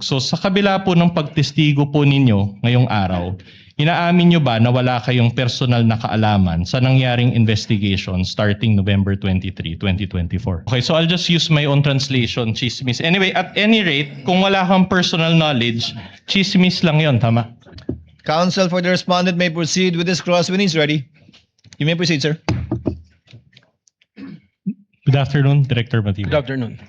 So sa kabila po ng pagtestigo po ninyo ngayong araw, inaamin nyo ba na wala kayong personal na kaalaman sa nangyaring investigation starting November 23, 2024? Okay, so I'll just use my own translation, chismis. Anyway, at any rate, kung wala kang personal knowledge, chismis lang yon, tama? Counsel for the respondent may proceed with his cross when he's ready. You may proceed, sir. Good afternoon, Director Matiba. Good afternoon.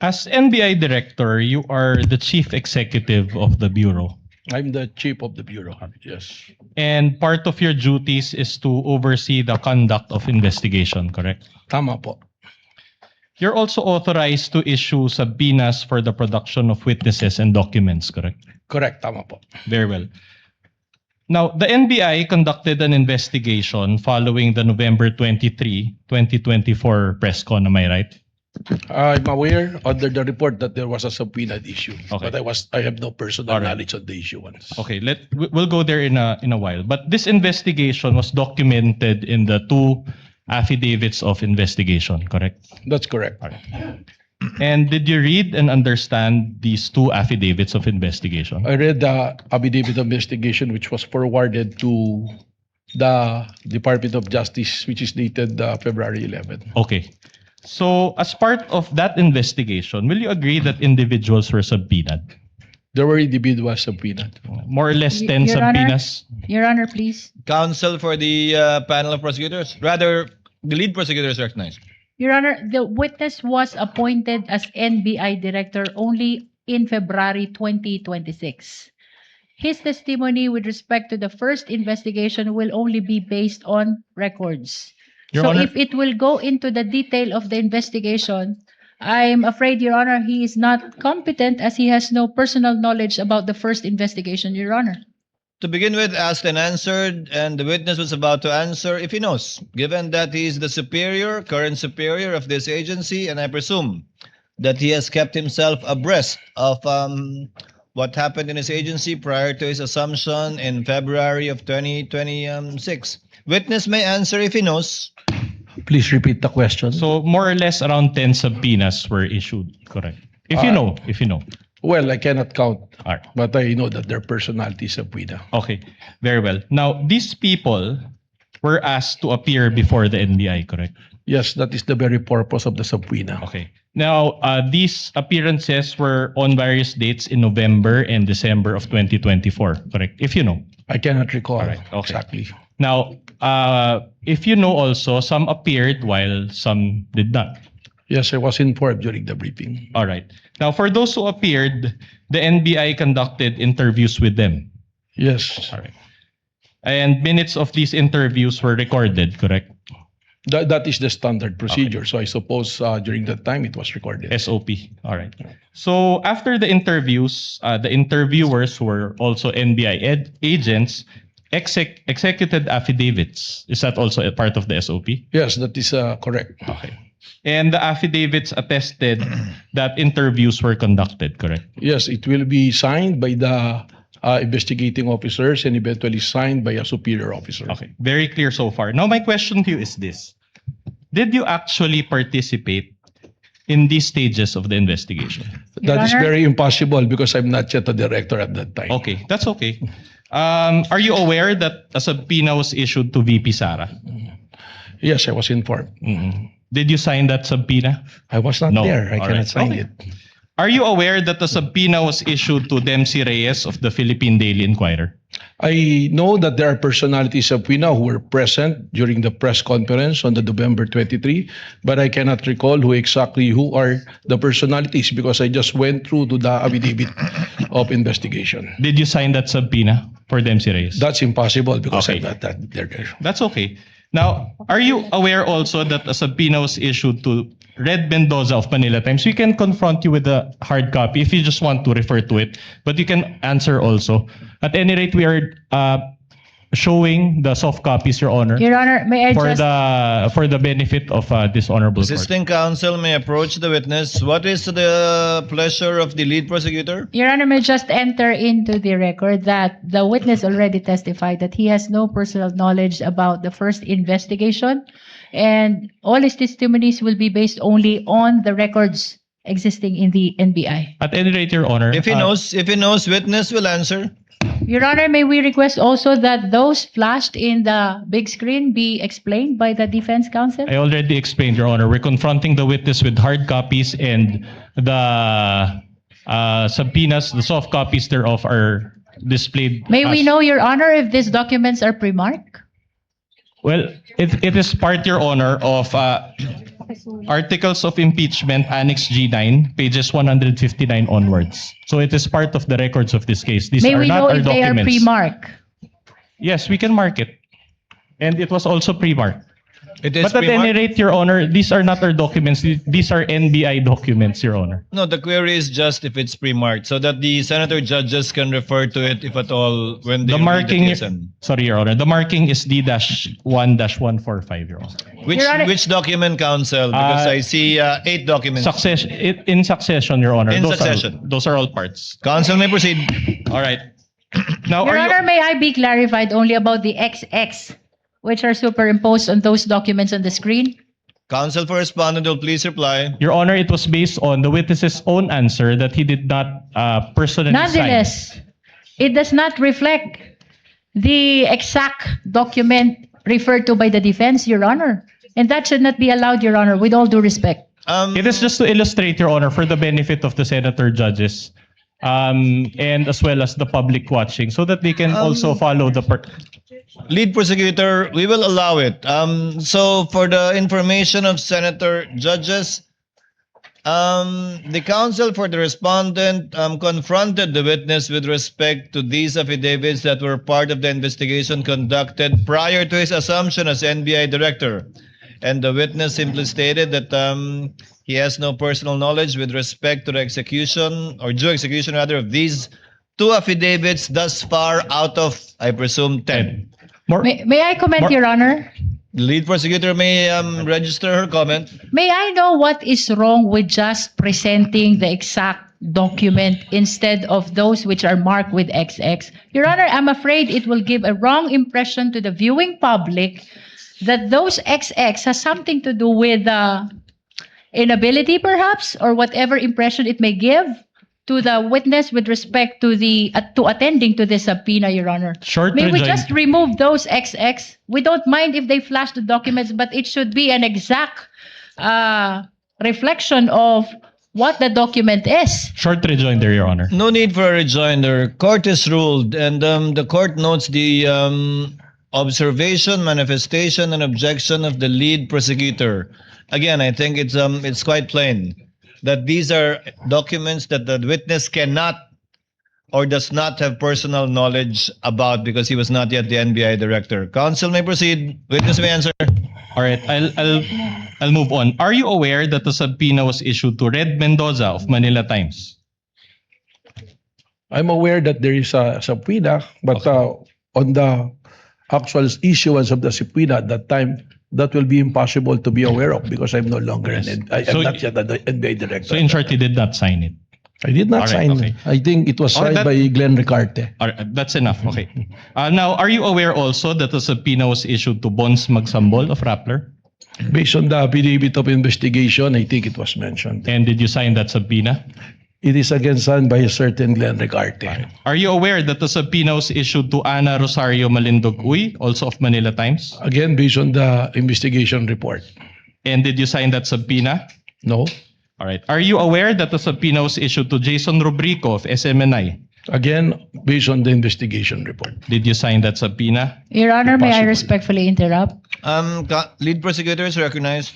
As NBI Director, you are the Chief Executive of the Bureau. I'm the chief of the bureau. Yes. And part of your duties is to oversee the conduct of investigation, correct? Tama po. You're also authorized to issue subpoenas for the production of witnesses and documents, correct? Correct. Tama po. Very well. Now, the NBI conducted an investigation following the November 23, 2024 press con, am I right? I'm aware under the report that there was a subpoenaed issue, Okay. but I have no personal All right. knowledge of the issuance. Okay, we'll go there in a while. But this investigation was documented in the two affidavits of investigation, correct? That's correct. All right. And did you read and understand these two affidavits of investigation? I read the affidavit of investigation which was forwarded to the Department of Justice, which is dated February 11. Okay. So, as part of that investigation, will you agree that individuals were subpoenaed? There were individuals subpoenaed. More or less 10 Your Honor? subpoenas? Your Honor, please. Counsel for the panel of prosecutors. Rather, the lead prosecutor is recognized. Your Honor, the witness was appointed as NBI Director only in February 2026. His testimony with respect to the first investigation will only be based on records. Your So Honor- if it will go into the detail of the investigation, I'm afraid, Your Honor, he is not competent as he has no personal knowledge about the first investigation, Your Honor. To begin with, asked and answered, and the witness was about to answer if he knows, given that he is the superior, current superior of this agency, and I presume that he has kept himself abreast of what happened in his agency prior to his assumption in February of 2026. Witness may answer if he knows. Please repeat the question. So, more or less around 10 subpoenas were issued, correct? If you know. Well, I cannot count, All right. but I know that their personality is subpoena. Okay, very well. Now, these people were asked to appear before the NBI, correct? Yes, that is the very purpose of the subpoena. Okay. Now, these appearances were on various dates in November and December of 2024, correct? If you know. I cannot recall Alright, okay. exactly. Now, if you know also, some appeared while some did not. Yes, I was informed during the briefing. All right. Now, for those who appeared, the NBI conducted interviews with them. Yes, All right. And minutes of these interviews were recorded, correct? that is the standard procedure. So I suppose during that time it was recorded. SOP. All right. So after the interviews, the interviewers were also NBI agents, executed affidavits. Is that also a part of the SOP? Yes, that is correct. Okay. And the affidavits attested that interviews were conducted, correct? Yes, it will be signed by the investigating officers and eventually signed by a superior officer. Okay. Very clear so far. Now my question to you is this. Did you actually participate in these stages of the investigation? That is Your Honor? very impossible because I'm not yet a director at that time. Okay, that's okay. Are you aware that a subpoena was issued to VP Sara? Yes, I was informed. Did you sign that subpoena? I was not No. there. I All cannot right. sign Okay. it. Are you aware that a subpoena was issued to Dempsey Reyes of the Philippine Daily Inquirer? I know that there are personalities of WINA who were present during the press conference on the November 23, but I cannot recall who are the personalities because I just went through to the affidavit of investigation. Did you sign that subpoena for Dempsey Reyes? That's impossible because Okay. I'm not that there. That's okay. Now, are you aware also that a subpoena was issued to Red Mendoza of Manila Times? We can confront you with a hard copy if you just want to refer to it, but you can answer also. At any rate, we are showing the soft copies, Your Honor, Your Honor, may I for just... the benefit of this honorable court. Assisting counsel may approach the witness. What is the pleasure of the lead prosecutor? Your Honor, may just enter into the record that the witness already testified that he has no personal knowledge about the first investigation, and all his testimonies will be based only on the records existing in the NBI. At any rate, Your Honor. If he knows, witness will answer. Your Honor, may we request also that those flashed in the big screen be explained by the defense counsel? I already explained, Your Honor. We're confronting the witness with hard copies, and the subpoenas, the soft copies thereof, are displayed. May we as- know, Your Honor, if these documents are pre-marked? Well, it is part, Your Honor, of Articles of Impeachment, Annex G9, pages 159 onwards. So it is part of the records of this case. These May are we not know our if they are documents. pre-marked? Yes, we can mark it. And it was also pre-marked. It is But at any pre-marked. rate, Your Honor, these are not our documents. These are NBI documents, Your Honor. No, the query is just if it's pre-marked, so that the senator judges can refer to it if at all when they The read marking, the TSN. sorry, Your Honor, the marking is D-1-145, Your Honor. Your Honor- Which document, counsel? Because I see 8 documents. In succession, Your Honor. In Those succession. Those are all parts. Counsel may proceed. All right. Now, Your are you, Honor, may I be clarified only about the XX, which are superimposed on those documents on the screen? Counsel for respondent will please reply. Your Honor, it was based on the witness's own answer that he did not personally sign. Nonetheless, it does not reflect the exact document referred to by the defense, Your Honor. And that should not be allowed, Your Honor, with all due respect. It is just to illustrate, Your Honor, for the benefit of the senator judges, and as well as the public watching, so that they can also follow the Lead prosecutor, we will allow it. So for the information of senator judges, the counsel for the respondent confronted the witness with respect to these affidavits that were part of the investigation conducted prior to his assumption as NBI director. And the witness simply stated that he has no personal knowledge with respect to the execution, or due execution rather, of these 2 affidavits thus far out of, I presume, 10. more. May I comment, Your Honor? The lead prosecutor may register her comment. May I know what is wrong with just presenting the exact document instead of those which are marked with XX? Your Honor, I'm afraid it will give a wrong impression to the viewing public that those XX has something to do with inability, perhaps, or whatever impression it may give to the witness with respect to the to attending to the subpoena, Your Honor. Short May we rejoin- just remove those XX? We don't mind if they flash the documents, but it should be an exact reflection of what the document is. Short rejoinder, Your Honor. No need for a rejoinder. Court is ruled, and the court notes the observation, manifestation, and objection of the lead prosecutor. Again, I think it's quite plain that these are documents that the witness cannot or does not have personal knowledge about because he was not yet the NBI director. Counsel may proceed. Witness may answer. All right, I'll move on. Are you aware that the subpoena was issued to Red Mendoza of Manila Times? I'm aware that there is a subpoena, but on the actual issuance of the subpoena at that time, that will be impossible to be aware of because I'm no longer I'm So- not yet the NBI director. So in short, he did not sign it. I did not All right, sign. okay. I think it was All right, signed that- by Glenn Ricarte. All right, that's enough. Okay. Now, are you aware also that the subpoena was issued to Bons Magsambol of Rappler? Based on the affidavit of investigation, I think it was mentioned. And did you sign that subpoena? It is again signed by a certain Glenn Ricarte. Are you aware that the subpoena was issued to Ana Rosario Malindog Uy, also of Manila Times? Again, based on the investigation report. And did you sign that subpoena? No. All right. Are you aware that the subpoena was issued to Jason Rubrico of SMNI? Again, based on the investigation report. Did you sign that subpoena? Your Honor, may I Possible. respectfully interrupt? Lead prosecutor is recognized.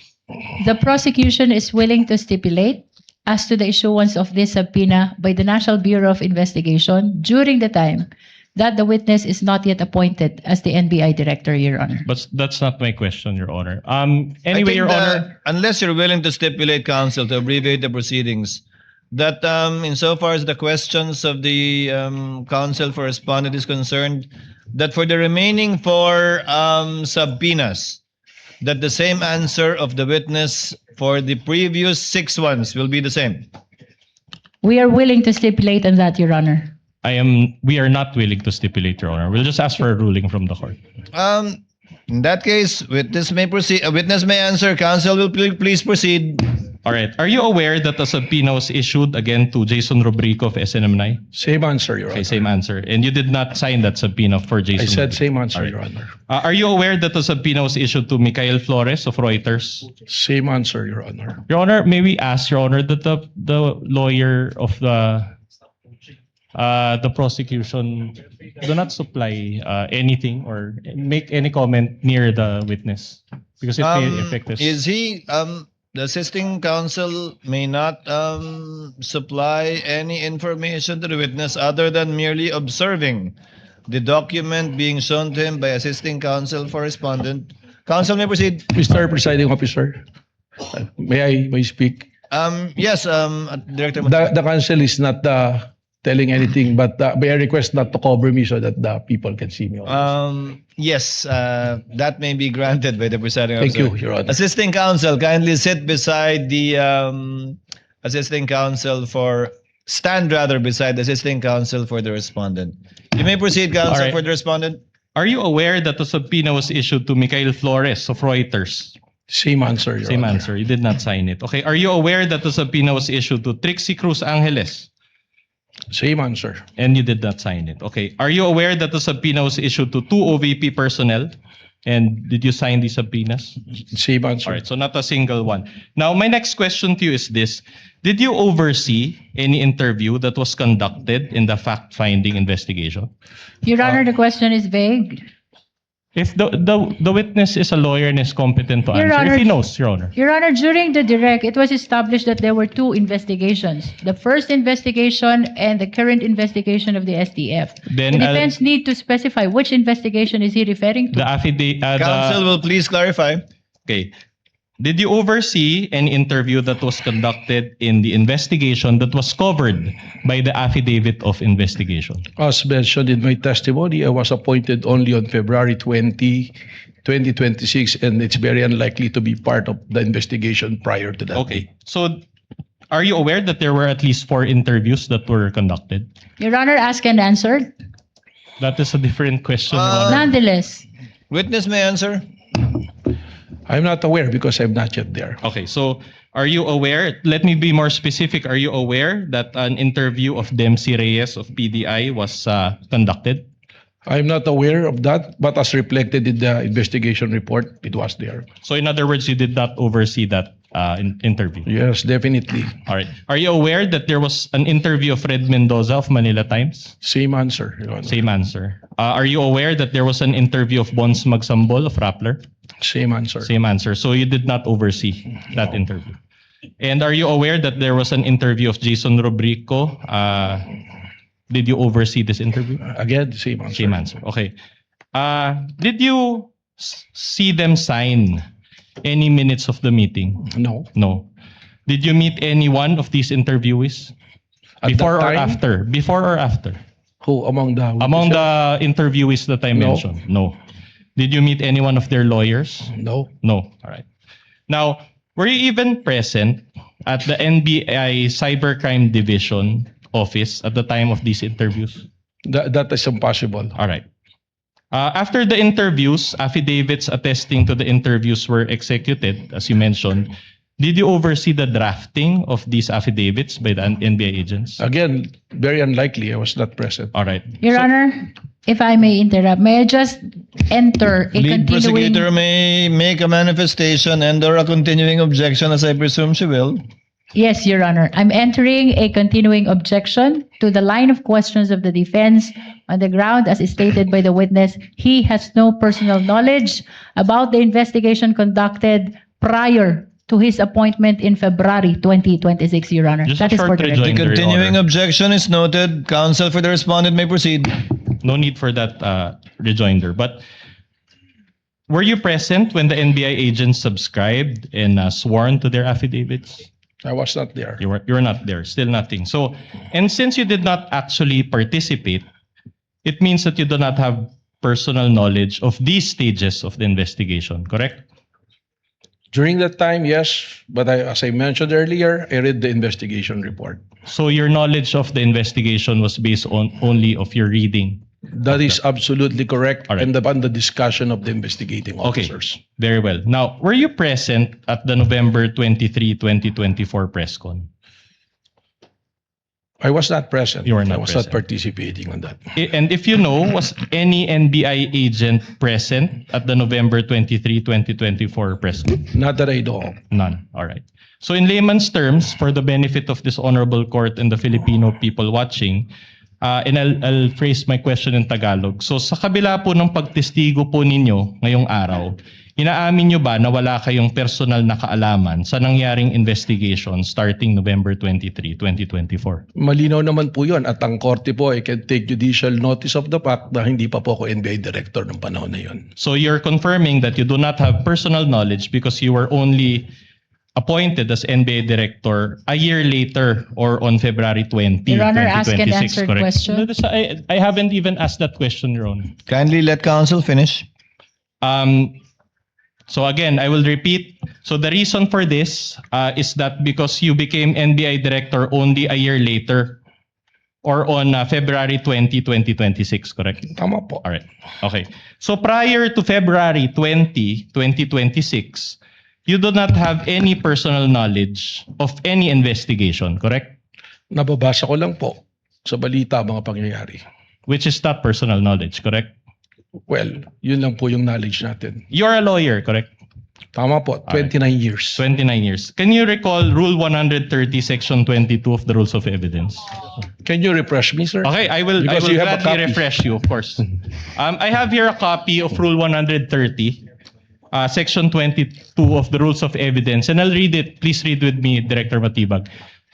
The prosecution is willing to stipulate as to the issuance of this subpoena by the National Bureau of Investigation during the time that the witness is not yet appointed as the NBI director, Your Honor. But that's not my question, Your Honor. I Anyway, think Your that Honor. unless you're willing to stipulate, counsel, to abbreviate the proceedings, that insofar as the questions of the counsel for respondent is concerned, that for the remaining 4 subpoenas, that the same answer of the witness for the previous 6 ones will be the same. We are willing to stipulate on that, Your Honor. We are not willing to stipulate, Your Honor. We'll just ask for a ruling from the court. In that case, witness may proceed. Witness may answer. Counsel will please proceed. All right. Are you aware that a subpoena was issued again to Jason Rubrico of SNM9? Same answer, Your Okay, Honor. same answer. And you did not sign that subpoena for Jason. I said Rubrico. same answer, Alright. Your Honor. Are you aware that a subpoena was issued to Mikhail Flores of Reuters? Same answer, Your Honor. Your Honor, may we ask, Your Honor, that the lawyer of the prosecution do not supply anything or make any comment near the witness because it may affect us. Is he the assisting counsel may not supply any information to the witness other than merely observing the document being shown to him by assisting counsel for respondent. Counsel may proceed. Mr. Presiding Officer, may I speak? Yes, Director. The counsel is not telling anything, but may I request not to cover me so that the people can see me. Yes, that may be granted by the presiding Thank officer. you, Your Honor. Assisting counsel, kindly sit beside the assisting counsel stand beside the assisting counsel for the respondent. You may proceed, counsel, Alright. for the respondent. Are you aware that the subpoena was issued to Mikhail Flores of Reuters? Same answer, Your Same Honor. answer. You did not sign it. Okay. Are you aware that the subpoena was issued to Trixie Cruz Angeles? Same answer. And you did not sign it. Okay. Are you aware that the subpoena was issued to 2 OVP personnel? And did you sign these subpoenas? Same answer. All right. So not a single one. Now, my next question to you is this. Did you oversee any interview that was conducted in the fact-finding investigation? Your Honor, the question is vague. If the witness is a lawyer and is competent to Your answer, Honor- if he knows, Your Honor. Your Honor, during the direct, it was established that there were 2 investigations. The first investigation and the current investigation of the STF. Then, the defense need to specify which investigation is he referring to. The affidavit. Counsel will please clarify. Okay. Did you oversee an interview that was conducted in the investigation that was covered by the affidavit of investigation? As mentioned in my testimony, I was appointed only on February 20, 2026, and it's very unlikely to be part of the investigation prior to that. Okay. So, are you aware that there were at least 4 interviews that were conducted? Your Honor, asked and answered. That is a different question, Your Uh, Honor. Nonetheless, Witness may answer. I'm not aware because I'm not yet there. Okay, so are you aware? Let me be more specific. Are you aware that an interview of Dempsey Reyes of PDI was conducted? I'm not aware of that, but as reflected in the investigation report, it was there. So, in other words, you did not oversee that interview. Yes, definitely. All right. Are you aware that there was an interview of Fred Mendoza of Manila Times? Same answer, Your Honor. Same answer. Are you aware that there was an interview of Bons Magsambol of Rappler? Same answer. Same answer. So you did not oversee that interview. And are you aware that there was an interview of Jason Rubrico? Did you oversee this interview? Again, same answer. Same answer. Okay. Did you see them sign any minutes of the meeting? No. No. Did you meet any one of these interviewees? At Before that or time? after? Before or after? Who among the Among the interviewees that I No. mentioned? No. Did you meet any one of their lawyers? No. No. All right. Now, were you even present at the NBI Cybercrime Division office at the time of these interviews? That is impossible. All right. After the interviews, affidavits attesting to the interviews were executed, as you mentioned. Did you oversee the drafting of these affidavits by the NBI agents? Again, very unlikely. I was not present. All right. Your So- Honor, if I may interrupt, may I just enter a Lead continuing... prosecutor may make a manifestation and/or a continuing objection, as I presume she will. Yes, Your Honor. I'm entering a continuing objection to the line of questions of the defense on the ground, as stated by the witness, he has no personal knowledge about the investigation conducted prior to his appointment in February 2026, Your Honor. Just a That is for short the record. The rejoinder, Your continuing Honor. objection is noted. Counsel for the respondent may proceed. No need for that rejoinder. But were you present when the NBI agents subscribed and sworn to their affidavits? I was not there. You were not there. Still nothing. So, and since you did not actually participate, it means that you do not have personal knowledge of these stages of the investigation, correct? During that time, yes, but as I mentioned earlier, I read the investigation report. So your knowledge of the investigation was based on only of your reading That is absolutely correct. All right. And upon the discussion of the investigating Okay, officers. very well. Now, were you present at the November 23, 2024 press con? I was not present. You were not I was present. not participating on that. And if you know, was any NBI agent present at the November 23, 2024 press con? Not that I know of. None. All right. So in layman's terms, for the benefit of this honorable court and the Filipino people watching, and I'll phrase my question in Tagalog. So sa kabila po ng pagtestigo po ninyo ngayong araw, inaamin nyo ba na wala kayong personal na kaalaman sa nangyaring investigation starting November 23, 2024? Malinaw naman po yun. At ang korte po, I can take judicial notice of the fact na hindi pa po ako NBI director ng panahon na yun. So you're confirming that you do not have personal knowledge because you were only appointed as NBA director a year later or on February 20, Your Honor, ask and 2026, answer correct? question. No, I haven't even asked that question, Your Honor. Kindly let counsel finish. So again, I will repeat. So the reason for this is that because you became NBI director only a year later or on February 20, 2026, correct? Tama po. All right. Okay. So prior to February 20, 2026, you do not have any personal knowledge of any investigation, correct? Nababasa ko lang po sa balita mga pangyayari. Which is not personal knowledge, correct? Well, yun lang po yung knowledge natin. You're a lawyer, correct? Tama po, 29 years. 29 years. Can you recall Rule 130, Section 22 of the Rules of Evidence? Can you refresh me, sir? Okay, I will Because you have a gladly copy. refresh you, of course. I have here a copy of Rule 130, Section 22 of the Rules of Evidence, and I'll read it. Please read with me, Director Matibag.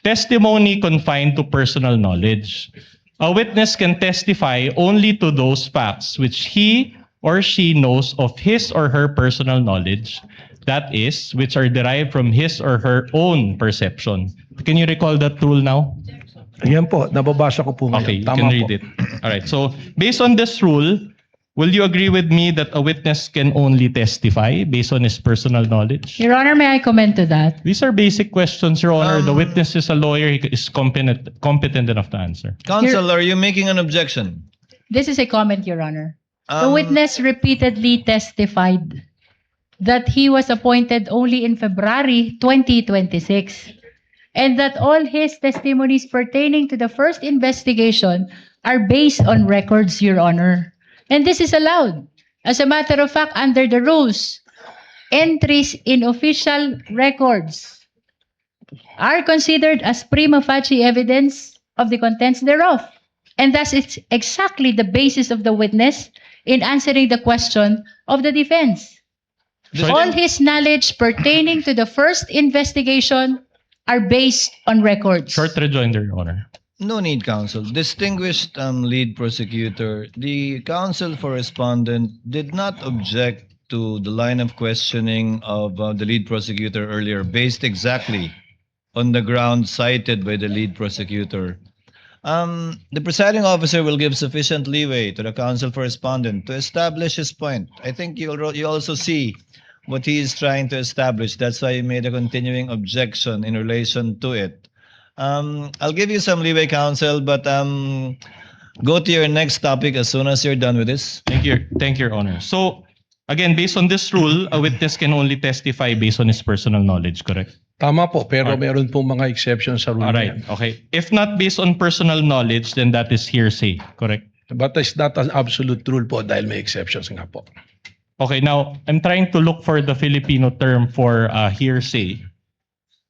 Testimony confined to personal knowledge. A witness can testify only to those facts which he or she knows of his or her personal knowledge, that is, which are derived from his or her own perception. Can you recall that rule now? Ayan po, nababasa ko po ngayon. Okay, you Tama can read po. it. All right. So, based on this rule, will you agree with me that a witness can only testify based on his personal knowledge? Your Honor, may I comment to that? These are basic questions, Your Honor. The Um, witness is a lawyer. He is competent enough to answer. Counsel, are you making an objection? This is a comment, Your Honor. The Um, witness repeatedly testified that he was appointed only in February 2026 and that all his testimonies pertaining to the first investigation are based on records, Your Honor. And this is allowed. As a matter of fact, under the rules, entries in official records are considered as prima facie evidence of the contents thereof. And thus, it's exactly the basis of the witness in answering the question of the defense. So- All his knowledge pertaining to the first investigation are based on records. Short rejoinder, Your Honor. No need, counsel. Distinguished lead prosecutor, the counsel for respondent did not object to the line of questioning of the lead prosecutor earlier, based exactly on the ground cited by the lead prosecutor. The presiding officer will give sufficient leeway to the counsel for respondent to establish his point. I think you also see what he is trying to establish. That's why he made a continuing objection in relation to it. I'll give you some leeway, counsel, but go to your next topic as soon as you're done with this. Thank you, Your Honor. So, again, based on this rule, a witness can only testify based on his personal knowledge, correct? Tama po, pero Alright. meron pong mga exceptions sa rule All na right. yan. Okay. If not based on personal knowledge, then that is hearsay, correct? But it's not an absolute rule po dahil may exceptions nga po. Okay, now, I'm trying to look for the Filipino term for hearsay.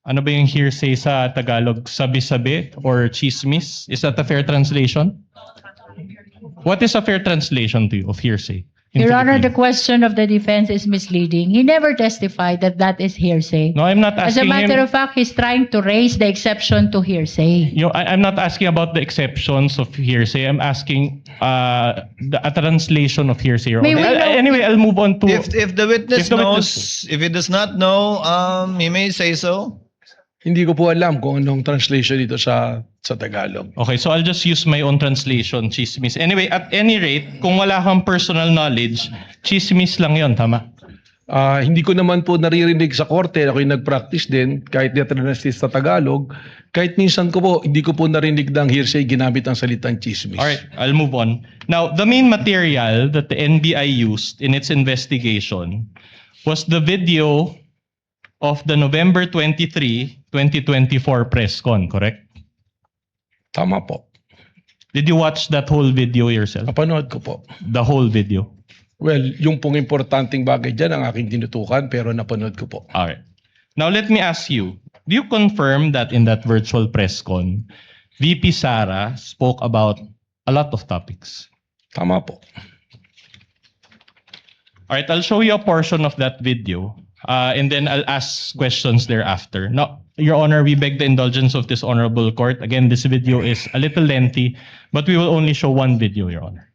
Ano ba yung hearsay sa Tagalog? Sabi-sabi or chismis? Is that a fair translation? What is a fair translation to you of hearsay? in Your Honor, the Filipino? question of the defense is misleading. He never testified that that is hearsay. No, I'm not As a asking matter him. of fact, he's trying to raise the exception to hearsay. I'm not asking about the exceptions of hearsay. I'm asking a translation of hearsay. Your May Honor. we know- Anyway, I'll move on to. If the witness If the knows, if he does not know, he may say so. Hindi ko po alam kung anong translation dito sa Tagalog. Okay, so I'll just use my own translation, chismis. Anyway, at any rate, kung wala kang personal knowledge, chismis lang yon, tama? Hindi ko naman po naririnig sa korte, ako'y nag-practice din, kahit deterministis sa Tagalog, kahit minsan ko po, hindi ko po narinig ng hearsay ginamit ang salitang chismis. All right, I'll move on. Now, the main material that the NBI used in its investigation was the video of the November 23, 2024 press con, correct? Tama po. Did you watch that whole video yourself? Napanood ko po. The whole video? Well, yung pong importanteng bagay dyan ang aking tinutukan pero napanood ko po. All right. Now, let me ask you, do you confirm that in that virtual press con, VP Sara spoke about a lot of topics? Tama po. All right, I'll show you a portion of that video, and then I'll ask questions thereafter. Now, Your Honor, we beg the indulgence of this honorable court. Again, this video is a little lengthy, but we will only show one video, Your Honor.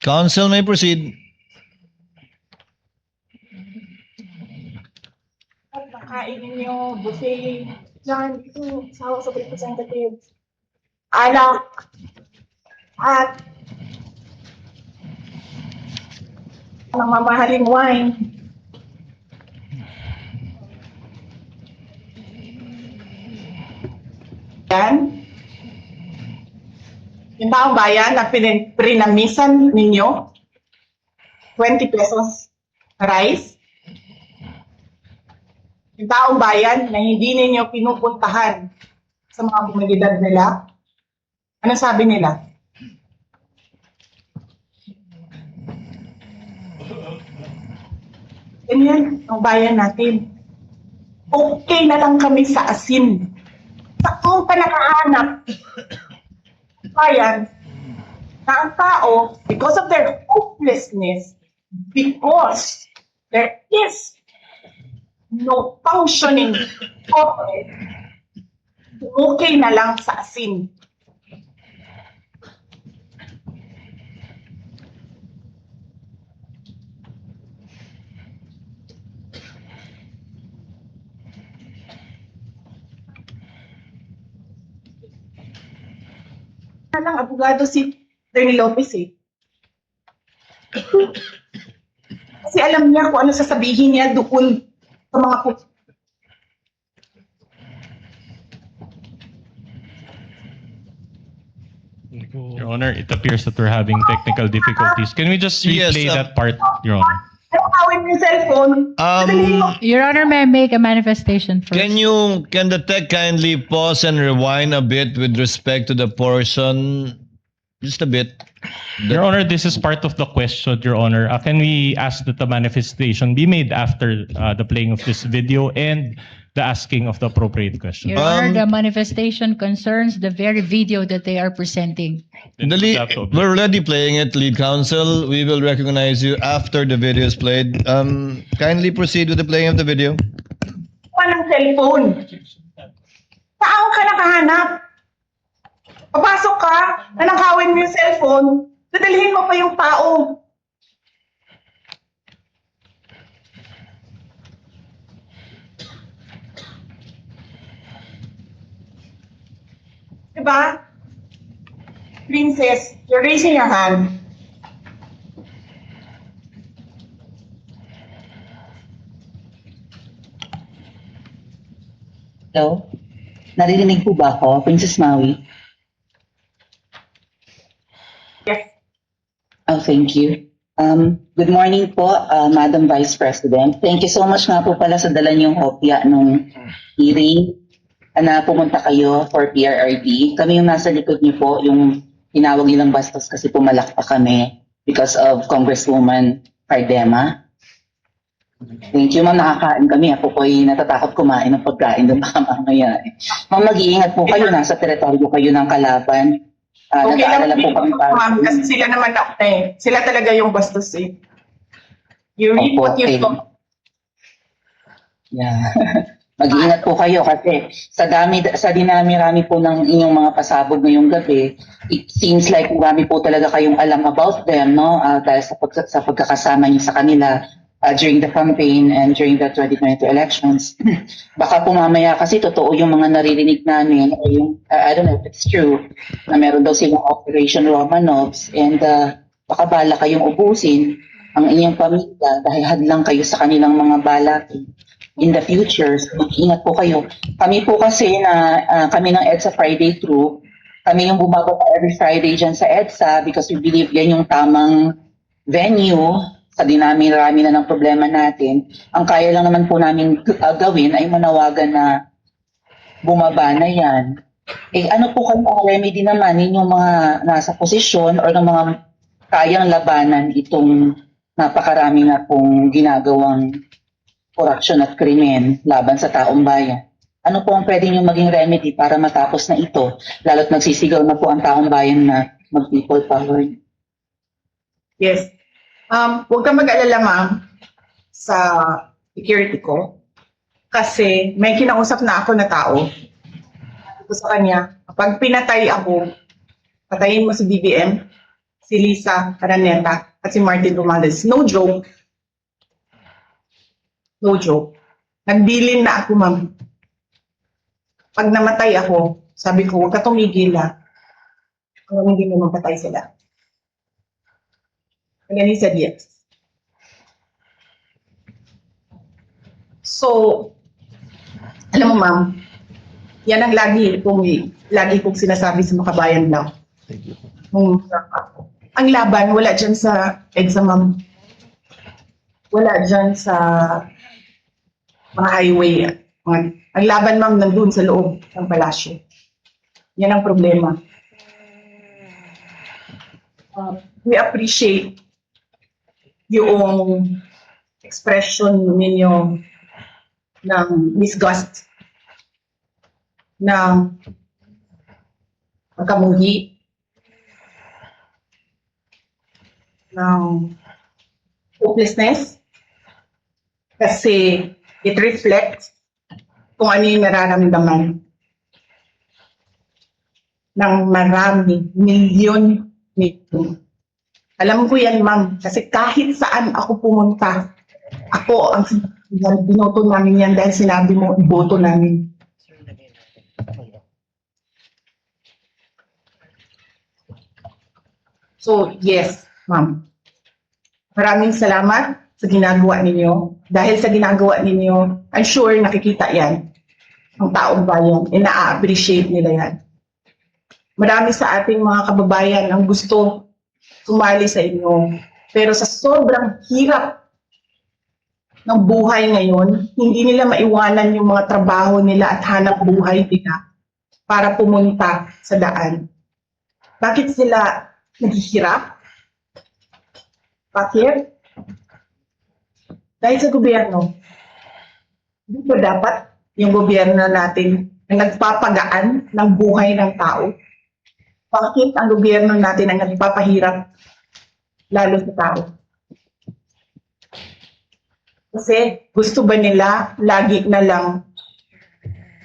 Counsel may proceed. At nakain ninyo, buffet, dyan, ito, sa House of Representatives, alak, at ang mamahaling wine. Yan. Yung taong bayan na pinamisan ninyo, 20 pesos rice. Yung taong bayan na hindi ninyo pinupuntahan sa mga komunidad nila, ano sabi nila? Ganyan ang bayan natin. Okay na lang kami sa asin. Sa kung ka nakahanap, bayan, na ang tao, because of their hopelessness, because there is no functioning corporate, okay na lang sa asin. Lang abogado si Attorney Lopez eh. Kasi alam niya kung ano sasabihin niya doon sa mga Your Honor, it appears that we're having technical difficulties. Can we just Yes, replay that part, Your Honor? Nakawin yung cellphone. Sabihin mo, Your Honor, may I make a manifestation first? Can the tech kindly pause and rewind a bit with respect to the portion? Just a bit. Your Honor, this is part of the question, Your Honor. Can we ask that the manifestation be made after the playing of this video and the asking of the appropriate question? Your Honor, the manifestation concerns the very video that they are presenting. We're already playing it, lead counsel. We will recognize you after the video is played. Kindly proceed with the playing of the video. ng cellphone. Saan ka nakahanap? Papasok ka, nanakawin mo yung cellphone, dadalhin mo pa yung tao. Diba? Princess, you're raising your hand. Hello? Naririnig po ba ako, Princess Maui? Yes. Oh, thank you. Good morning po, Madam Vice President. Thank you so much nga po pala sa dala niyong hopya nung hearing na pumunta kayo for PRRD. Kami yung nasa likod niyo po, yung tinawag nilang bastos kasi pumalak pa kami because of Congresswoman Cardema. Thank you, ma'am. Nakakain kami. Ako po'y natatakot kumain ng pagkain doon baka mamaya. Ma'am, mag-iingat po kayo. Nasa teritoryo kayo ng kalaban. Okay lang Nag-aalala po kami para. ma'am, kasi sila naman sila talaga yung bastos eh. You read Opo, what you okay. talk. Yeah. Mag-iingat po kayo kasi sa dinami-rami po ng inyong mga pasabog ngayong gabi, it seems like marami po talaga kayong alam about them, no? Dahil sa pagkakasama niyo sa kanila during the campaign and during the 2022 elections. Baka po mamaya kasi totoo yung mga naririnig namin o yung, I don't know if it's true, na meron daw silang Operation Romanovs and baka bala kayong ubusin ang inyong pamilya dahil hadlang kayo sa kanilang mga balak in the future. So, mag-ingat po kayo. Kami po kasi kami ng EDSA Friday Crew, kami yung bumababa every Friday dyan sa EDSA because we believe yan yung tamang venue sa dinami-rami na ng problema natin. Ang kaya lang naman po namin gawin ay manawagan na bumaba na yan. Ano po kayo ang remedy naman ninyong mga nasa posisyon or ng mga kayang labanan itong napakarami na pong ginagawang korupsyon at krimen laban sa taong bayan? Ano po ang pwede nyo maging remedy para matapos na ito? Lalo't nagsisigaw na po ang taong bayan na mag-people power. Yes. Huwag kang mag-alala, ma'am, sa security ko. Kasi may kinausap na ako na tao. Sabi ko sa kanya, kapag pinatay ako, patayin mo si BBM, si Lisa Araneta, at si Martin Romualdez. No joke. No joke. Nagbilin na ako, ma'am. Pag namatay ako, sabi ko, huwag ka tumigil na. Kung hindi mo mapatay sila. And then he said yes. So, alam mo, ma'am, yan ang lagi kong sinasabi sa mga kabayan lang. Ang laban, wala dyan sa EDSA, ma'am. Wala dyan sa mga highway. Ang laban, ma'am, nandun sa loob ng palasyo. Yan ang problema. We appreciate yung expression ninyo ng disgust, ng pagkamuhi, ng hopelessness, kasi it reflects kung ano yung nararamdaman ng marami, milyon. Alam ko yan, ma'am, kasi kahit saan ako pumunta, ako ang binoto namin yan dahil sinabi mo, iboto namin. So, yes, ma'am. Maraming salamat sa ginagawa ninyo. Dahil sa ginagawa ninyo, I'm sure nakikita yan ng taong bayan. Na-appreciate nila yan. Marami sa ating mga kababayan ang gusto sumali sa inyo. Pero sa sobrang hirap ng buhay ngayon, hindi nila maiwanan yung mga trabaho nila at hanap buhay nila para pumunta sa daan. Bakit sila naghihirap? Bakit? Dahil sa gobyerno. Hindi ba dapat yung gobyerno natin ang nagpapagaan ng buhay ng tao? Bakit ang gobyerno natin ang nagpapahirap lalo sa tao? Kasi gusto ba nila lagi na lang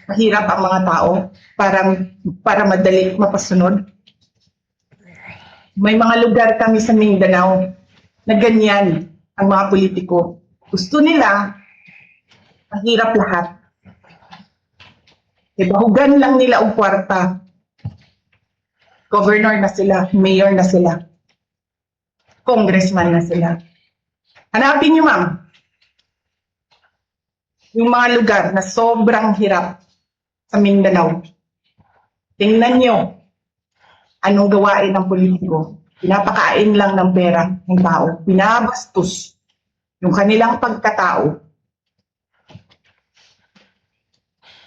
mahirap ang mga tao para madali mapasunod? May mga lugar kami sa Mindanao na ganyan ang mga politiko. Gusto nila mahirap lahat. Bahugan lang nila ang kwarta. Governor na sila, mayor na sila, congressman na sila. Hanapin niyo, ma'am, yung mga lugar na sobrang hirap sa Mindanao. Tingnan niyo anong gawain ng politiko. Pinapakain lang ng pera ng tao. Pinabastos yung kanilang pagkatao.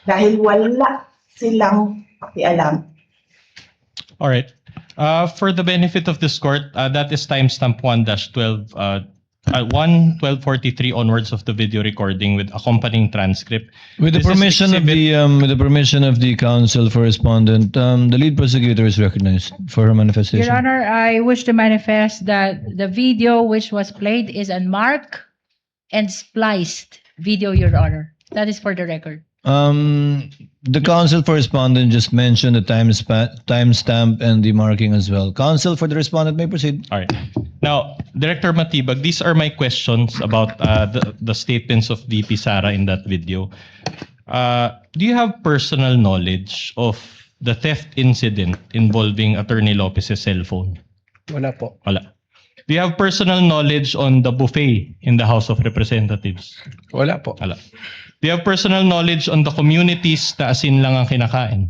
Dahil wala silang pakialam. All right. For the benefit of this court, that is timestamp 1-12, 1:12:43 onwards of the video recording with accompanying transcript. With the This is permission of the counsel for respondent, the lead prosecutor is recognized for her manifestation. Your Honor, I wish to manifest that the video which was played is unmarked and spliced video, Your Honor. That is for the record. The counsel for respondent just mentioned the timestamp and the marking as well. Counsel for the respondent may proceed. All right. Now, Director Matibag, these are my questions about the statements of VP Sara in that video. Do you have personal knowledge of the theft incident involving Attorney Lopez's cell phone? Wala po. Wala. Do you have personal knowledge on the buffet in the House of Representatives? Wala po. Wala. Do you have personal knowledge on the communities na asin lang ang kinakain?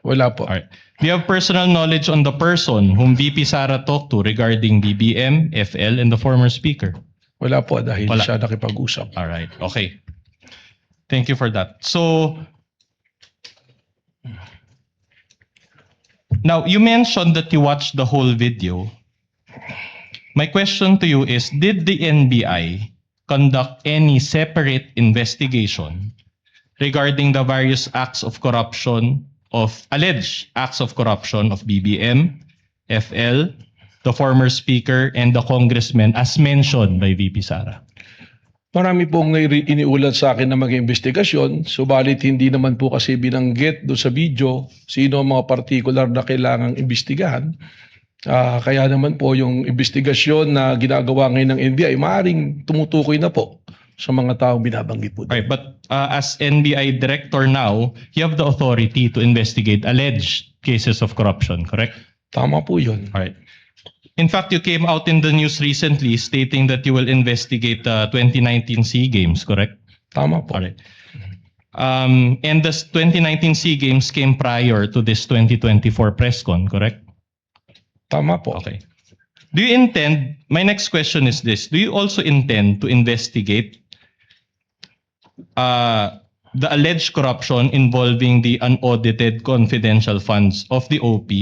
Wala po. Alright. Do you have personal knowledge on the person whom VP Sara talked to regarding BBM, FL, and the former speaker? Wala po dahil Wala. siya nakipag-usap. Alright, okay. Thank you for that. So, now you mentioned that you watched the whole video. My question to you is, did the NBI conduct any separate investigation regarding the various acts of corruption alleged acts of corruption of BBM, FL, the former speaker, and the congressman as mentioned by VP Sara? Marami pong iniulat sa akin na mag-investigasyon, subalit hindi naman po kasi binanggit doon sa video sino ang mga particular na kailangang imbestigahan. Kaya naman po yung investigasyon na ginagawa ngayon ng NBI, maaaring tumutukoy na po sa mga taong binabanggit po. Right, but as NBI director now, you have the authority to investigate alleged cases of corruption, correct? Tama po yun. All right. In fact, you came out in the news recently stating that you will investigate the 2019 SEA Games, correct? Tama po. All right. And the 2019 SEA Games came prior to this 2024 press con, correct? Tama po. Okay. Do you intend, my next question is this, do you also intend to investigate the alleged corruption involving the unaudited confidential funds of the OP,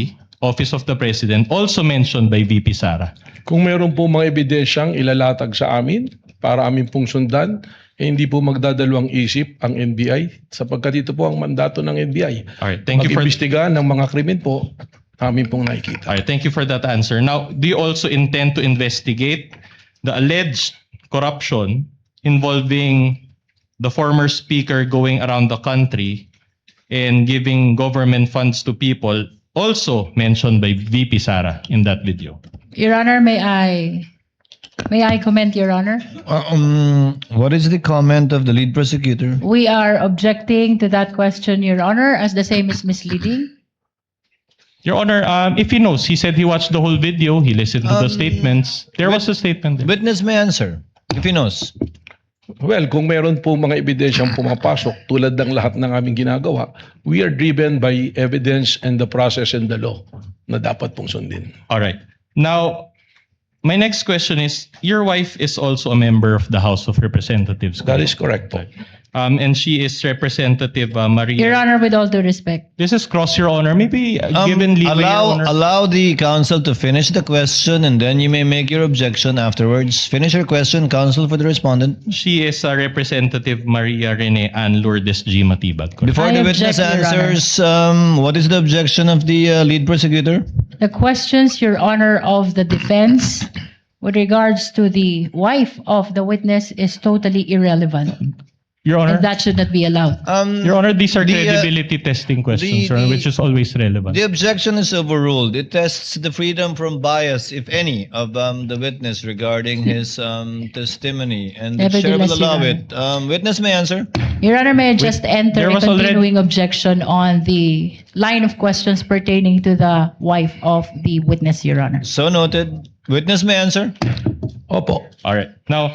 Office of the President, also mentioned by VP Sara? Kung meron po mga ebidensyang ilalatag sa amin para amin pong sundan, hindi po magdadalawang isip ang NBI sapagkat ito po ang mandato ng NBI. All right, thank you for Mag-imbestiga ng mga krimen po, amin pong nakikita. All right, thank you for that answer. Now, do you also intend to investigate the alleged corruption involving the former speaker going around the country and giving government funds to people, also mentioned by VP Sara in that video? Your Honor, may I comment, Your Honor? What is the comment of the lead prosecutor? We are objecting to that question, Your Honor, as the same is misleading. Your Honor, if he knows, he said he watched the whole video, he listened to the statements. There was a statement there. Witness may answer if he knows. Well, kung meron po mga ebidensyang pumapasok tulad ng lahat ng aming ginagawa, we are driven by evidence and the process and the law na dapat pong sundin. All right. Now, my next question is, your wife is also a member of the House of Representatives. That is correct po. And she is Representative Maria. Your Honor, with all due respect. This is cross, Your Honor. Maybe given leeway, Your Honor. Allow the counsel to finish the question and then you may make your objection afterwards. Finish your question, counsel, for the respondent. She is Representative Maria Rene Ann Lourdes G. Matibag. correct? Before I the witness object, Your Honor. answers, what is the objection of the lead prosecutor? The questions, Your Honor, of the defense with regards to the wife of the witness is totally irrelevant. Your Honor, And that should not be allowed. Your Honor, these are the, credibility testing questions, Your Honor, the- which is always relevant. The objection is overruled. It tests the freedom from bias, if any, of the witness regarding his testimony, and the chair will Nevertheless, allow Your it. Witness may answer. Your Honor, may I just enter there a was already- continuing objection on the line of questions pertaining to the wife of the witness, Your Honor. So noted. Witness may answer. Opo. All right. Now,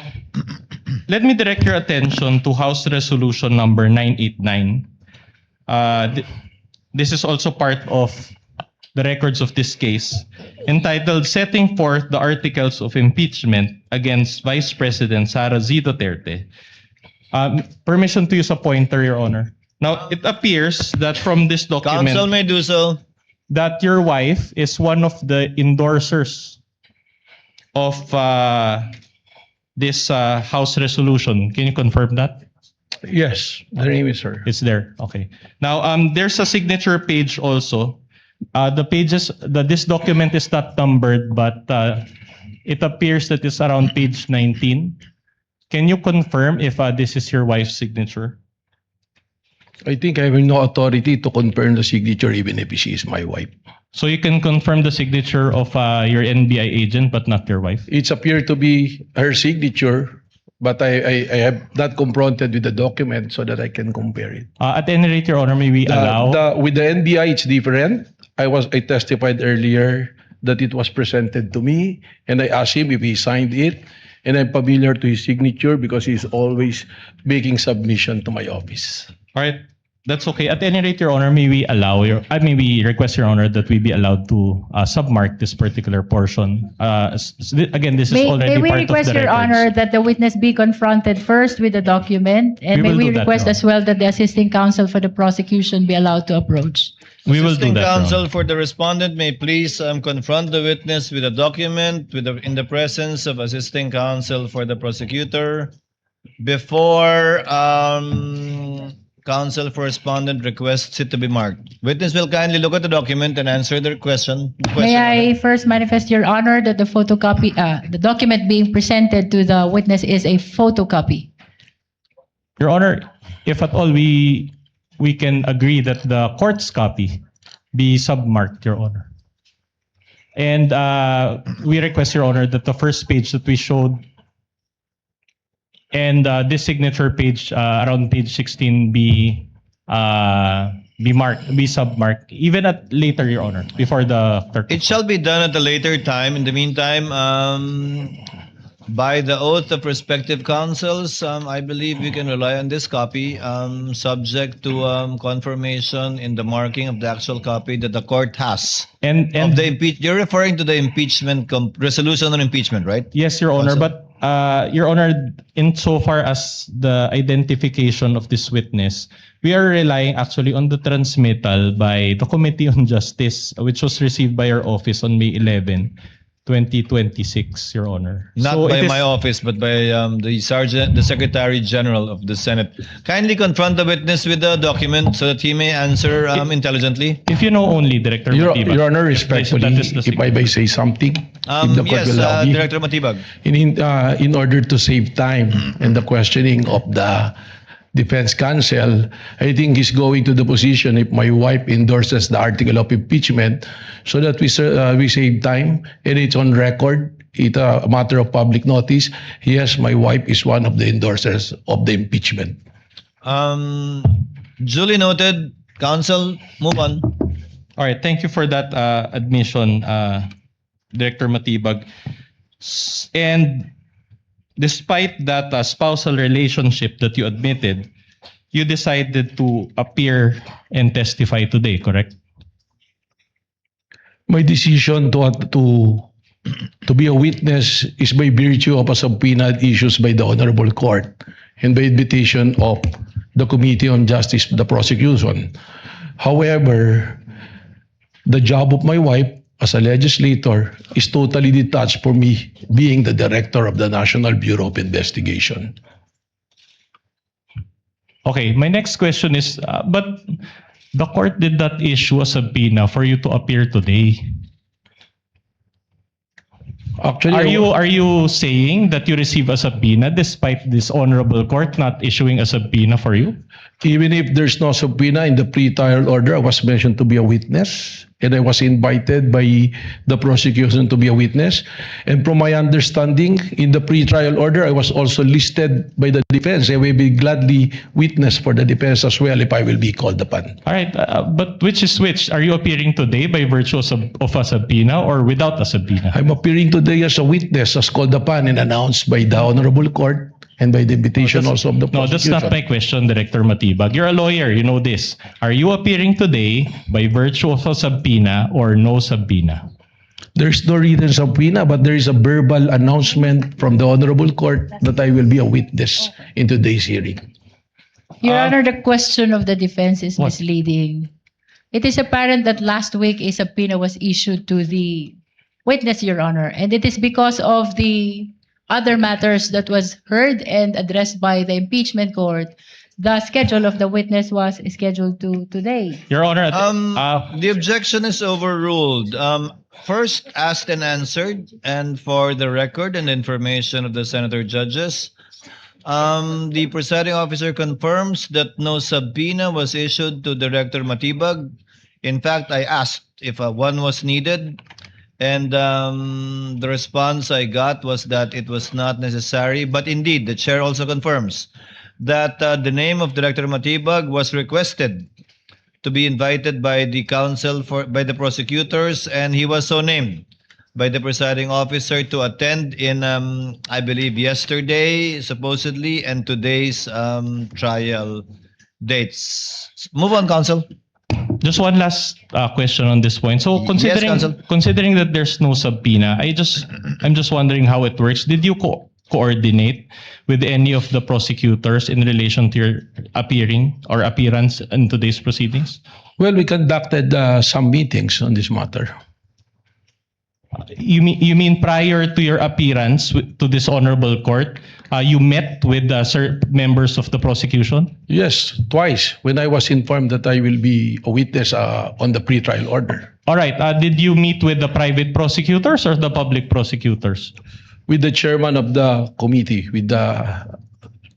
let me direct your attention to House Resolution number 989. This is also part of the records of this case, entitled Setting Forth the Articles of Impeachment Against Vice President Sara Z. Duterte. Permission to use a pointer, Your Honor. Now, it appears that from this document Counsel may do so. that your wife is one of the endorsers of this House resolution. Can you confirm that? Yes, the name is her. It's there. Okay. Now, there's a signature page also. This document is not numbered, but it appears that it's around page 19. Can you confirm if this is your wife's signature? I think I have no authority to confirm the signature even if she is my wife. So you can confirm the signature of your NBI agent, but not your wife? It's appeared to be her signature, but I have not confronted with the document so that I can compare it. At any rate, Your Honor, may we allow? With the NBI, it's different. I testified earlier that it was presented to me, and I asked him if he signed it, and I'm familiar to his signature because he's always making submission to my office. All right. That's okay. At any rate, Your Honor, may we request, Your Honor, that we be allowed to submark this particular portion. Again, this is May already we part of request, the Your records. Honor, that the witness be confronted first with the document, and We may will we do that, request Your as well that the assisting counsel for the prosecution be allowed to approach. We will do Assisting that, Your Honor. counsel for the respondent may please confront the witness with a document in the presence of assisting counsel for the prosecutor before counsel for respondent requests it to be marked. Witness will kindly look at the document and answer their question. May I first manifest, Your Honor, that the photocopy, the document being presented to the witness is a photocopy. Your Honor, if at all we can agree that the court's copy be submarked, Your Honor. And we request, Your Honor, that the first page that we showed and this signature page around page 16 be submarked, even at later, Your Honor, before the clerk. It shall be done at a later time. In the meantime, by the oath of respective counsels, I believe we can rely on this copy, subject to confirmation in the marking of the actual copy that the court has. And Of the you're referring to the impeachment resolution on impeachment, right? yes, Your Honor, Counsel. but Your Honor, insofar as the identification of this witness, we are relying actually on the transmittal by the Committee on Justice, which was received by our office on May 11, 2026, Your Honor. Not So by it is- my office, but by the Secretary General of the Senate. Kindly confront the witness with the document so that he may answer intelligently. If you know only, Director Your Matibag. Honor, That respectfully, is the if I may say something, if the court Yes, will allow me. Director Matibag. In order to save time in the questioning of the defense counsel, I think he's going to the position if my wife endorses the article of impeachment so that we save time and it's on record. It's a matter of public notice. Yes, my wife is one of the endorsers of the impeachment. Duly noted. Counsel, move on. All right, thank you for that admission, Director Matibag. And despite that spousal relationship that you admitted, you decided to appear and testify today, correct? My decision to be a witness is by virtue of a subpoena issued by the Honorable Court and by invitation of the Committee on Justice, the prosecution. However, the job of my wife as a legislator is totally detached from me being the director of the National Bureau of Investigation. Okay, my next question is, but the court did not issue a subpoena for you to appear today. Actually, Are you saying that you receive a subpoena despite this honorable court not issuing a subpoena for you? even if there's no subpoena in the pre-trial order, I was mentioned to be a witness, and I was invited by the prosecution to be a witness. And from my understanding, in the pre-trial order, I was also listed by the defense. I will be gladly witness for the defense as well if I will be called upon. All right, but which is which? Are you appearing today by virtue of a subpoena or without a subpoena? I'm appearing today as a witness, as called upon and announced by the Honorable Court and by the invitation also of the No, that's prosecution. not my question, Director Matibag. You're a lawyer, you know this. Are you appearing today by virtue of a subpoena or no subpoena? There's no written subpoena, but there is a verbal announcement from the Honorable Court that I will be a witness in today's hearing. Your Honor, the question of the defense is What? misleading. It is apparent that last week a subpoena was issued to the witness, Your Honor, and it is because of the other matters that was heard and addressed by the impeachment court. The schedule of the witness was scheduled to today. Your Honor, The objection is overruled. First, asked and answered, and for the record and information of the senator judges, the presiding officer confirms that no subpoena was issued to Director Matibag. In fact, I asked if one was needed, and the response I got was that it was not necessary. But indeed, the chair also confirms that the name of Director Matibag was requested to be invited by the counsel by the prosecutors, and he was so named. by the presiding officer to attend in, I believe, yesterday, supposedly, and today's trial dates. Move on, Counsel. Just one last question on this point. So Counsel. considering that there's no subpoena, I'm just wondering how it works. Did you coordinate with any of the prosecutors in relation to your appearance in today's proceedings? Well, we conducted some meetings on this matter. You mean prior to your appearance to this honorable court, you met with members of the prosecution? Yes, twice when I was informed that I will be a witness on the pretrial order. All right. Did you meet with the private prosecutors or the public prosecutors? With the chairman of the committee, with the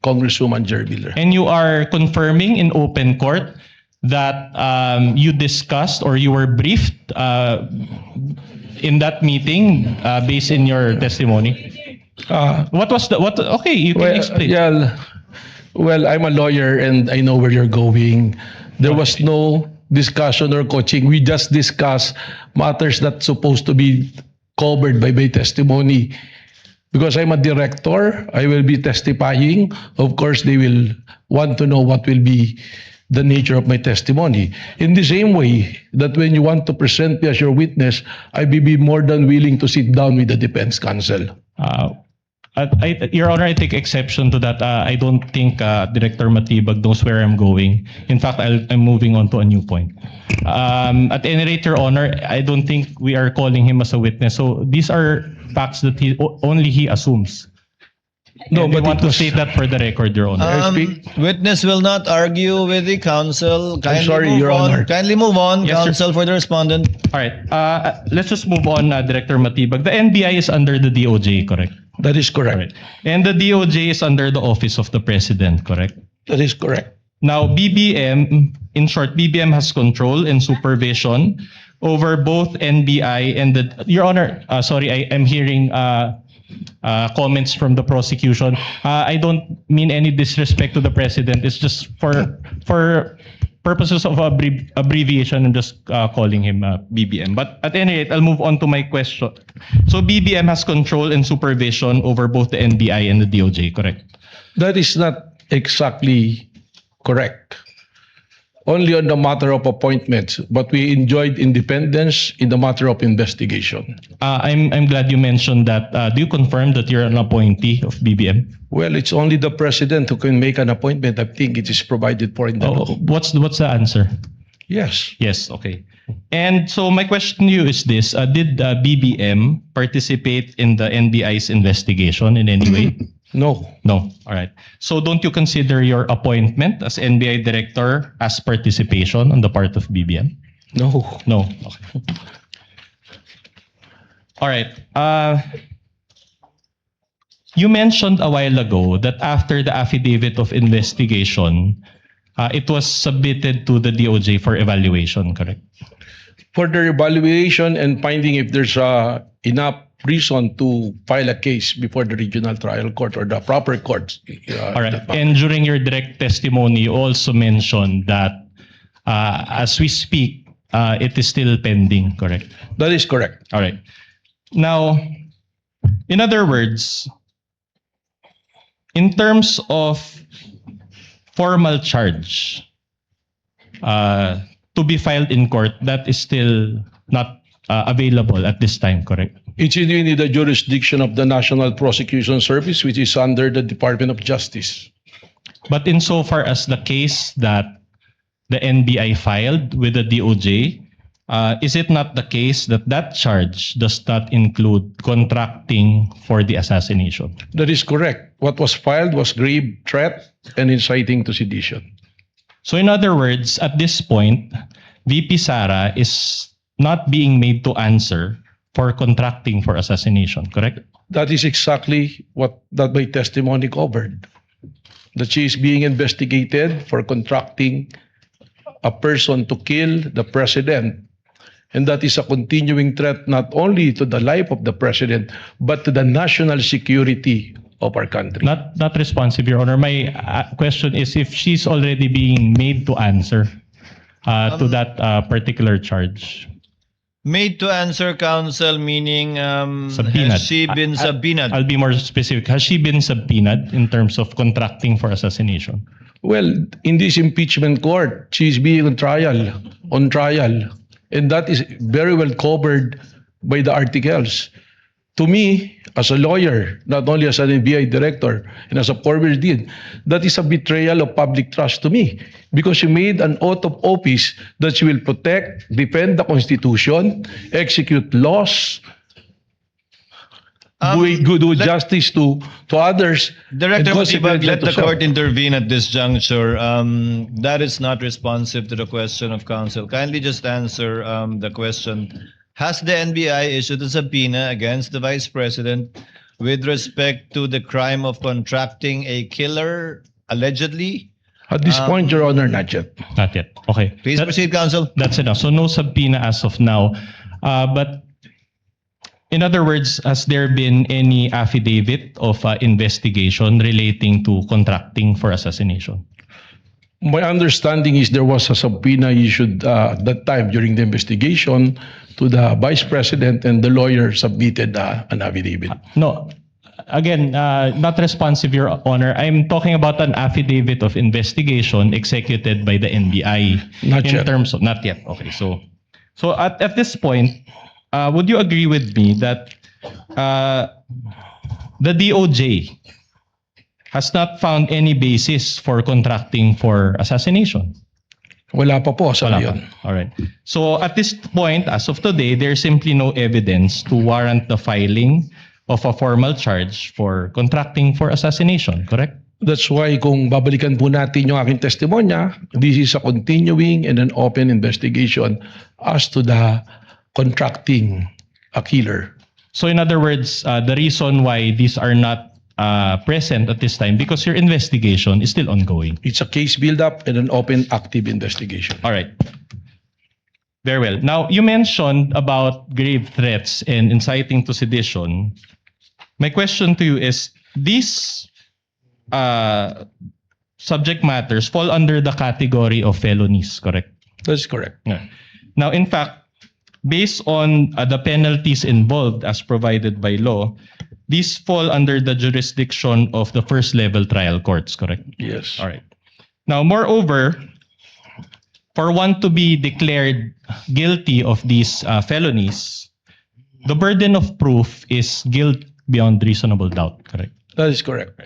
Congresswoman Jerry Miller. And you are confirming in open court that you discussed or you were briefed in that meeting based in your testimony? What was the what? Okay, you can explain. Well, I'm a lawyer and I know where you're going. There was no discussion or coaching. We just discussed matters that's supposed to be covered by my testimony. Because I'm a director, I will be testifying. Of course, they will want to know what will be the nature of my testimony. In the same way that when you want to present me as your witness, I will be more than willing to sit down with the defense counsel. Your Honor, I take exception to that. I don't think Director Matibag knows where I'm going. In fact, I'm moving on to a new point. At any rate, Your Honor, I don't think we are calling him as a witness. So these are facts that only he assumes. No, And we but want it to was- state that for the record, Your Honor. Witness will not argue with the counsel. Kindly sorry, move Your on. Honor. Kindly move on, Yes, sir. counsel, for the respondent. All right. Let's just move on, Director Matibag. The NBI is under the DOJ, correct? That is correct. All right. And the DOJ is under the Office of the President, correct? That is correct. Now, BBM, in short, BBM has control and supervision over both NBI and the. Your Honor, sorry, I am hearing comments from the prosecution. I don't mean any disrespect to the president. It's just for purposes of abbreviation, I'm just calling him BBM. But at any rate, I'll move on to my question. So BBM has control and supervision over both the NBI and the DOJ, correct? That is not exactly correct. Only on the matter of appointments, but we enjoyed independence in the matter of investigation. I'm glad you mentioned that. Do you confirm that you're an appointee of BBM? Well, it's only the president who can make an appointment. I think it is provided for in the law. What's the answer? Yes. Yes, okay. And so my question to you is this: did BBM participate in the NBI's investigation in any way? No. No. All right. So don't you consider your appointment as NBI director as participation on the part of BBM? No. No. Okay. All right. You mentioned a while ago that after the affidavit of investigation, it was submitted to the DOJ for evaluation, correct? For their evaluation and finding if there's enough reason to file a case before the regional trial court or the proper courts. All right. And during your direct testimony, you also mentioned that as we speak, it is still pending, correct? That is correct. All right. Now, in other words, in terms of formal charge to be filed in court, that is still not available at this time, correct? It's in the jurisdiction of the National Prosecution Service, which is under the Department of Justice. But insofar as the case that the NBI filed with the DOJ, is it not the case that that charge does not include contracting for the assassination? That is correct. What was filed was grave threat and inciting to sedition. So in other words, at this point, VP Sara is not being made to answer for contracting for assassination, correct? That is exactly what that my testimony covered. That she is being investigated for contracting a person to kill the president. And that is a continuing threat not only to the life of the president, but to the national security of our country. Not responsive, Your Honor. My question is if she's already being made to answer to that particular charge. Made to answer counsel, meaning Subpoenaed. has she been subpoenaed? I'll be more specific. Has she been subpoenaed in terms of contracting for assassination? Well, in this impeachment court, she's being on trial, and that is very well covered by the articles. To me, as a lawyer, not only as an NBI director and as a former dean, that is a betrayal of public trust to me because she made an oath of office that she will protect, defend the Constitution, execute laws, do justice to others. Director and Matibag, consequently let to the self. court intervene at this juncture. That is not responsive to the question of counsel. Kindly just answer the question. Has the NBI issued a subpoena against the Vice President with respect to the crime of contracting a killer, allegedly? At this point, Your Honor, not yet. Not yet. Okay. Please proceed, counsel. That's enough. So no subpoena as of now. But in other words, has there been any affidavit of investigation relating to contracting for assassination? My understanding is there was a subpoena issued at that time during the investigation to the Vice President, and the lawyer submitted an affidavit. No. Again, not responsive, Your Honor. I'm talking about an affidavit of investigation executed by the NBI. Not in yet. terms of not yet. Okay, so at this point, would you agree with me that the DOJ has not found any basis for contracting for assassination? Wala pa po sa Wala ngayon. pa. All right. So at this point, as of today, there's simply no evidence to warrant the filing of a formal charge for contracting for assassination, correct? That's why kung babalikan po natin yung aking testimonya, this is a continuing and an open investigation as to the contracting a killer. So in other words, the reason why these are not present at this time because your investigation is still ongoing. It's a case build-up and an open, active investigation. All right. Very well. Now, you mentioned about grave threats and inciting to sedition. My question to you is, these subject matters fall under the category of felonies, correct? That's correct. Yeah. Now, in fact, based on the penalties involved as provided by law, these fall under the jurisdiction of the first level trial courts, correct? Yes. All right. Now, moreover, for one to be declared guilty of these felonies, the burden of proof is guilt beyond reasonable doubt, correct? That is correct.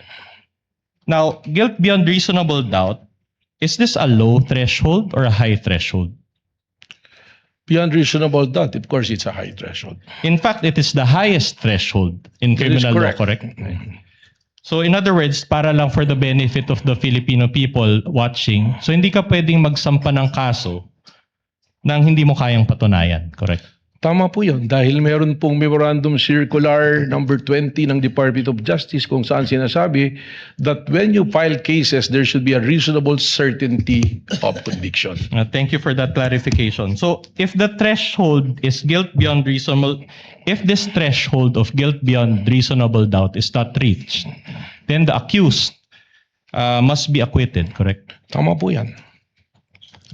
Now, guilt beyond reasonable doubt, is this a low threshold or a high threshold? Beyond reasonable doubt, of course, it's a high threshold. In fact, it is the highest threshold in That is criminal law, correct. correct? So in other words, para lang for the benefit of the Filipino people watching, so hindi ka pwedeng magsampa ng kaso nang hindi mo kayang patunayan, correct? Tama po yun. Dahil meron pong Memorandum Circular number 20 ng Department of Justice kung saan sinasabi that when you file cases, there should be a reasonable certainty of conviction. Thank you for that clarification. So if the threshold is guilt beyond reasonable, if this threshold of guilt beyond reasonable doubt is not reached, then the accused must be acquitted, correct? Tama po yan.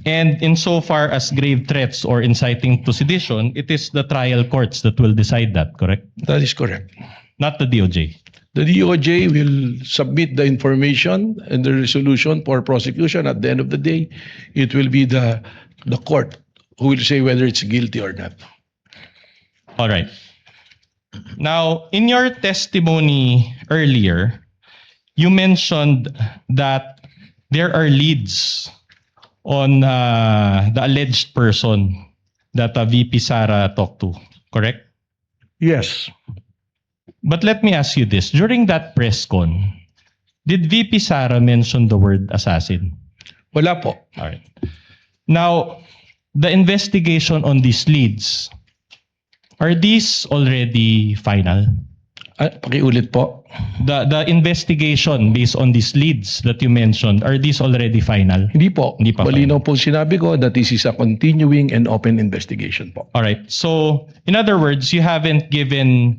And insofar as grave threats or inciting to sedition, it is the trial courts that will decide that, correct? That is correct. Not the DOJ. The DOJ will submit the information and the resolution for prosecution. At the end of the day, it will be the court who will say whether it's guilty or not. All right. Now, in your testimony earlier, you mentioned that there are leads on the alleged person that VP Sara talked to, correct? Yes. But let me ask you this. During that press con, did VP Sara mention the word assassin? Wala po. All right. Now, the investigation on these leads, are these already final? Pakiulit po. The investigation based on these leads that you mentioned, are these already final? Hindi po. Hindi pa Malinaw po sinabi ko that this is a continuing and open investigation po. All right. So, in other words, you haven't given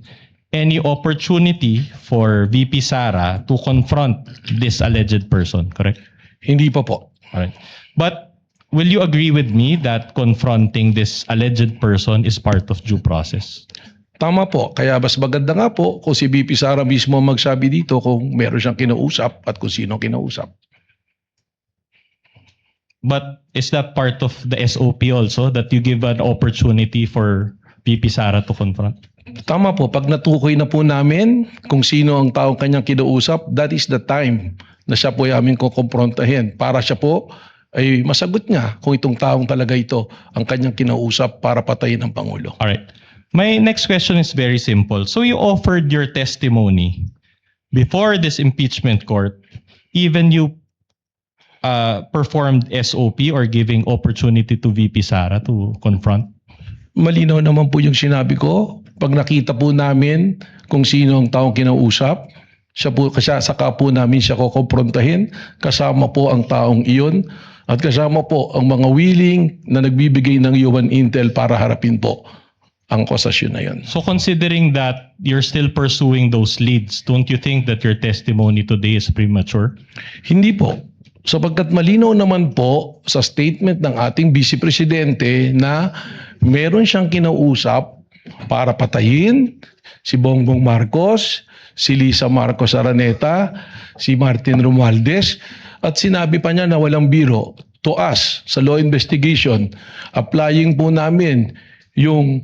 any opportunity for VP Sara to confront this alleged person, correct? Hindi pa po. All right. But will you agree with me that confronting this alleged person is part of due process? Tama po. Kaya mas maganda nga po kung si VP Sara mismo ang magsabi dito kung meron siyang kinausap at kung sino kinausap. But is that part of the SOP also, that you give an opportunity for VP Sara to confront? Tama po. Pag natukoy na po namin kung sino ang taong kanyang kinausap, that is the time na siya po ay aming kukomprontahin para siya po ay masagot niya kung itong taong talaga ito ang kanyang kinausap para patayin ang Pangulo. All right. My next question is very simple. So you offered your testimony before this impeachment court, even you performed SOP or giving opportunity to VP Sara to confront? Malinaw naman po yung sinabi ko. Pag nakita po namin kung sino ang taong kinausap, saka po namin siya kukomprontahin, kasama po ang taong iyon at kasama po ang mga willing na nagbibigay ng human intel para harapin po ang akusasyon na yun. So considering that you're still pursuing those leads, don't you think that your testimony today is premature? Hindi po. Sapagkat malinaw naman po sa statement ng ating Vice Presidente na meron siyang kinausap para patayin si Bongbong Marcos, si Lisa Marcos Araneta, si Martin Romualdez, at sinabi pa niya na walang biro to us sa law investigation. Applying po namin yung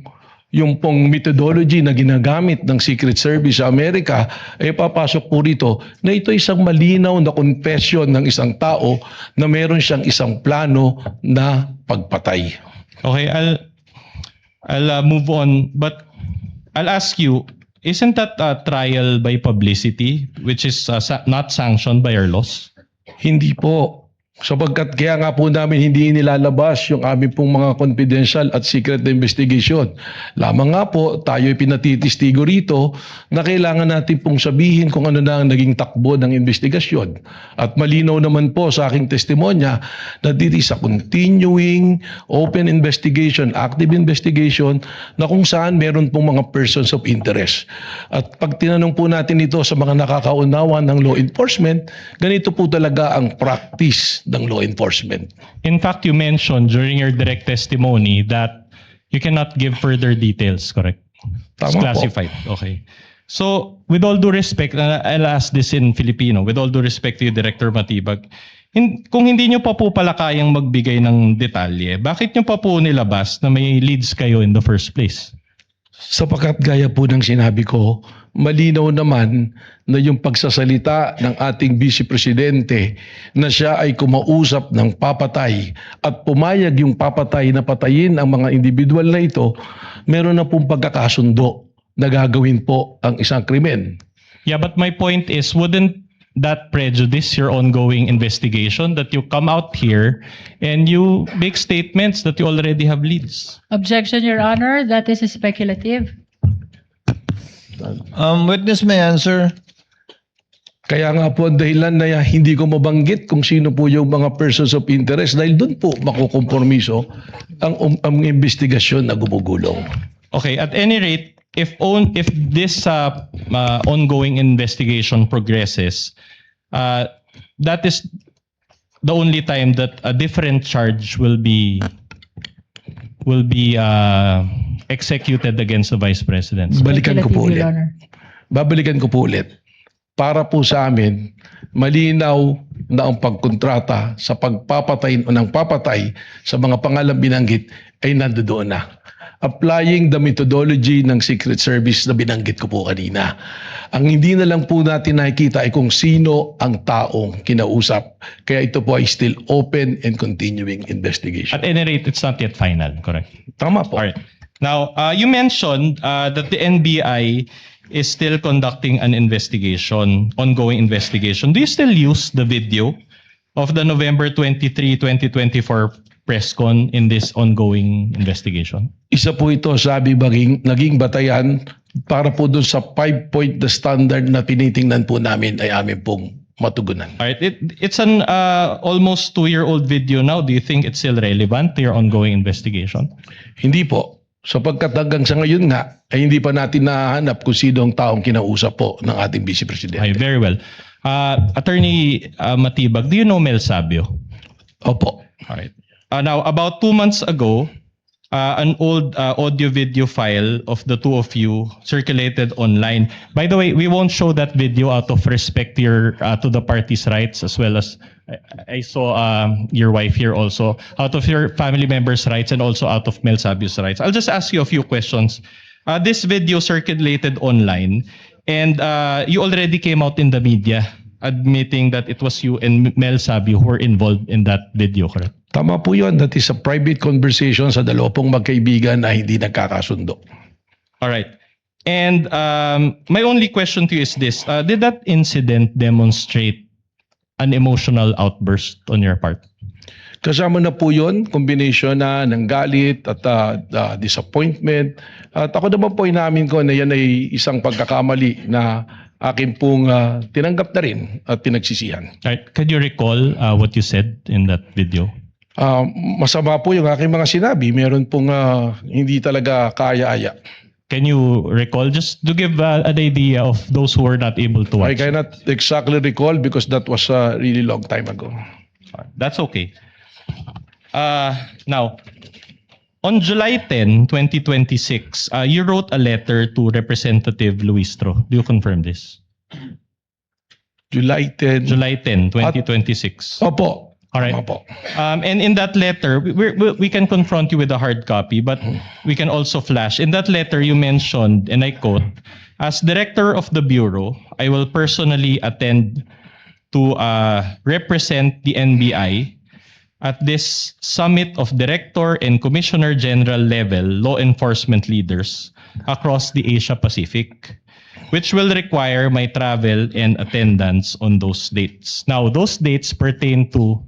pong methodology na ginagamit ng Secret Service sa Amerika, ay papasok po rito na ito isang malinaw na confession ng isang tao na meron siyang isang plano na pagpatay. Okay, I'll move on, but I'll ask you, isn't that a trial by publicity, which is not sanctioned by our laws? Hindi po. Sapagkat kaya nga po namin hindi nilalabas yung aming pong mga confidential at secret na investigation. Lamang nga po, tayo'y pinatitistigo rito na kailangan natin pong sabihin kung ano na ang naging takbo ng investigasyon. At malinaw naman po sa aking testimonya na dito sa continuing open investigation, active investigation, na kung saan meron pong mga persons of interest. At pag tinanong po natin ito sa mga nakakaunawa ng law enforcement, ganito po talaga ang practice ng law enforcement. In fact, you mentioned during your direct testimony that you cannot give further details, correct? It's Tama po. classified. Okay. So, with all due respect, and I'll ask this in Filipino, with all due respect to you, Director Matibag, kung hindi nyo pa po pala kayang magbigay ng detalye, bakit nyo pa po nilabas na may leads kayo in the first place? Sapagkat gaya po ng sinabi ko, malinaw naman na yung pagsasalita ng ating Vice Presidente na siya ay kumausap ng papatay at pumayag yung papatay na patayin ang mga individual na ito, meron na pong pagkakasundo na gagawin po ang isang krimen. Yeah, but my point is, wouldn't that prejudice your ongoing investigation that you come out here and you make statements that you already have leads? Objection, Your Honor. That is speculative. Witness may answer. Kaya nga po ang dahilan na hindi ko mabanggit kung sino po yung mga persons of interest dahil doon po makukompromiso ang investigasyon na gumugulong. Okay, at any rate, if this ongoing investigation progresses, that is the only time that a different charge will be executed against the Vice President. Balikan ko po Speculative, ulit. Your Honor. Babalikan ko po ulit. Para po sa amin, malinaw na ang pagkontrata sa pagpapatay o ng papatay sa mga pangalang binanggit ay nandoon na. Applying the methodology ng Secret Service na binanggit ko po kanina. Ang hindi na lang po natin nakikita ay kung sino ang taong kinausap. Kaya ito po ay still open and continuing investigation. At any rate, it's not yet final, correct? Tama po. All right. Now, you mentioned that the NBI is still conducting an investigation, ongoing investigation. Do you still use the video of the November 23, 2024 press con in this ongoing investigation? Isa po ito sabi naging batayan para po doon sa 5-point the standard na tinitingnan po namin ay amin pong matugunan. All right. It's an almost 2-year-old video now. Do you think it's still relevant to your ongoing investigation? Hindi po. Sapagkat hanggang sa ngayon nga, ay hindi pa natin nahanap kung sino ang taong kinausap po ng ating Vice Presidente. Okay, very well. Attorney Matibag, do you know Mel Sabio? Opo. All right. Now, about 2 months ago, an old audio-video file of the two of you circulated online. By the way, we won't show that video out of respect to your to the party's rights, as well as I saw your wife here also, out of your family members' rights and also out of Mel Sabio's rights. I'll just ask you a few questions. This video circulated online, and you already came out in the media admitting that it was you and Mel Sabio who were involved in that video, correct? Tama po yun. That is a private conversation sa dalawa pong magkaibigan na hindi nagkakasundo. All right. And my only question to you is this. Did that incident demonstrate an emotional outburst on your part? Kasama na po yun, combination na ng galit at disappointment. At ako naman po inamin ko na yan ay isang pagkakamali na akin pong tinanggap na rin at pinagsisihan. All right. Could you recall what you said in that video? Masama po yung aking mga sinabi. Meron pong hindi talaga kaya-aya. Can you recall, just to give an idea of those who were not able to I watch? cannot exactly recall because that was a really long time ago. That's okay. Now, on July 10, 2026, you wrote a letter to Representative Luistro. Do you confirm this? July 10. July 10, 2026. Opo. All right. Tama po. And in that letter, we can confront you with a hard copy, but we can also flash. In that letter, you mentioned, and I quote, "As director of the Bureau, I will personally attend to represent the NBI at this summit of director and commissioner general level law enforcement leaders across the Asia Pacific, which will require my travel and attendance on those dates." Now, those dates pertain to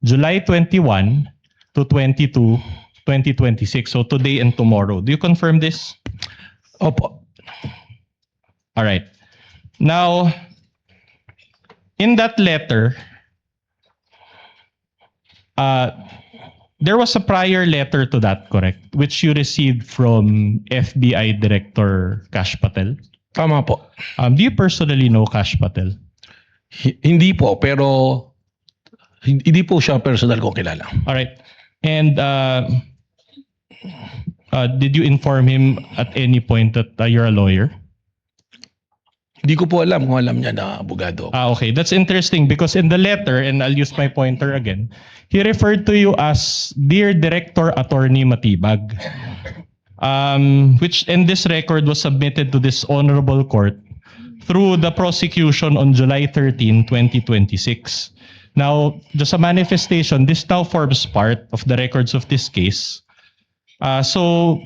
July 21 to 22, 2026. So today and tomorrow. Do you confirm this? Opo. All right. Now, in that letter, there was a prior letter to that, correct? Which you received from FBI Director Kash Patel. Tama po. Do you personally know Kash Patel? Hindi po, pero hindi po siya personal kong kilala. All right. And did you inform him at any point that you're a lawyer? Hindi ko po alam kung alam niya na abogado. Okay. That's interesting because in the letter, and I'll use my pointer again, he referred to you as Dear Director Attorney Matibag, which in this record was submitted to this honorable court through the prosecution on July 13, 2026. Now, just a manifestation, this now forms part of the records of this case. So,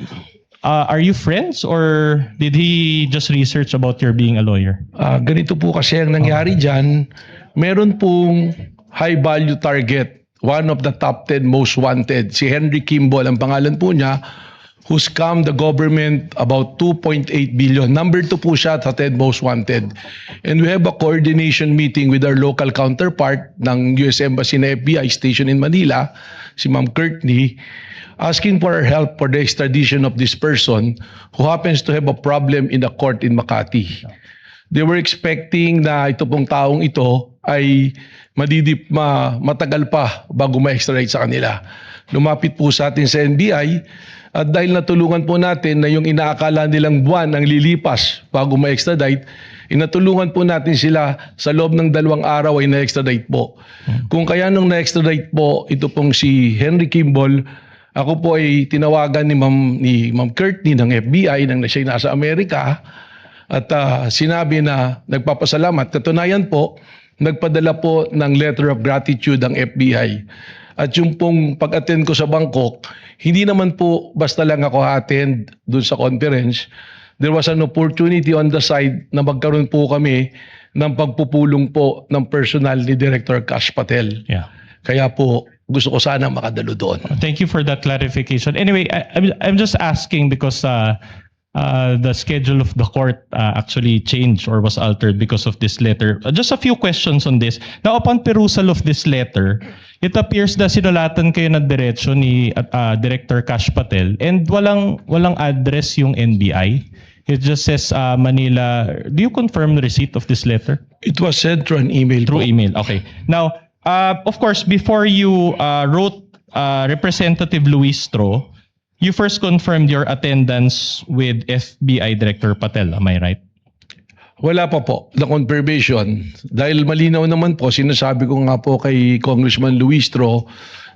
are you friends or did he just research about your being a lawyer? Ganito po kasi ang nangyari dyan. Meron pong high value target, one of the top 10 most wanted. Si Henry Kimball, ang pangalan po niya, who scammed the government about 2.8 billion. Number 2 po siya sa 10 most wanted. And we have a coordination meeting with our local counterpart ng US Embassy na FBI station in Manila, si Ma'am Courtney, asking for our help for the extradition of this person who happens to have a problem in the court in Makati. They were expecting na ito pong taong ito ay matagal pa bago ma-extradite sa kanila. Lumapit po sa atin sa NBI at dahil natulungan po natin na yung inaakala nilang buwan ang lilipas bago ma-extradite, inatulungan po natin sila sa loob ng 2 araw ay na-extradite po. Kung kaya nung na-extradite po, ito pong si Henry Kimball, ako po ay tinawagan ni Ma'am Courtney ng FBI nang siya nasa Amerika at sinabi na nagpapasalamat. Katunayan po, nagpadala po ng letter of gratitude ang FBI. At yung pong pag-attend ko sa Bangkok, hindi naman po basta lang ako attend doon sa conference. There was an opportunity on the side na magkaroon po kami ng pagpupulong po ng personal ni Director Kash Patel. Yeah. Kaya po gusto ko sana makadalo doon. Thank you for that clarification. Anyway, I'm just asking because the schedule of the court actually changed or was altered because of this letter. Just a few questions on this. Now, upon perusal of this letter, it appears na sinulatan kayo na diretsyo ni Director Kash Patel and walang address yung NBI. It just says Manila. Do you confirm the receipt of this letter? It was sent through an email Through po. email. Okay. Now, of course, before you wrote Representative Luistro, you first confirmed your attendance with FBI Director Patel, am I right? Wala pa po, the confirmation. Dahil malinaw naman po, sinasabi ko nga po kay Congressman Luistro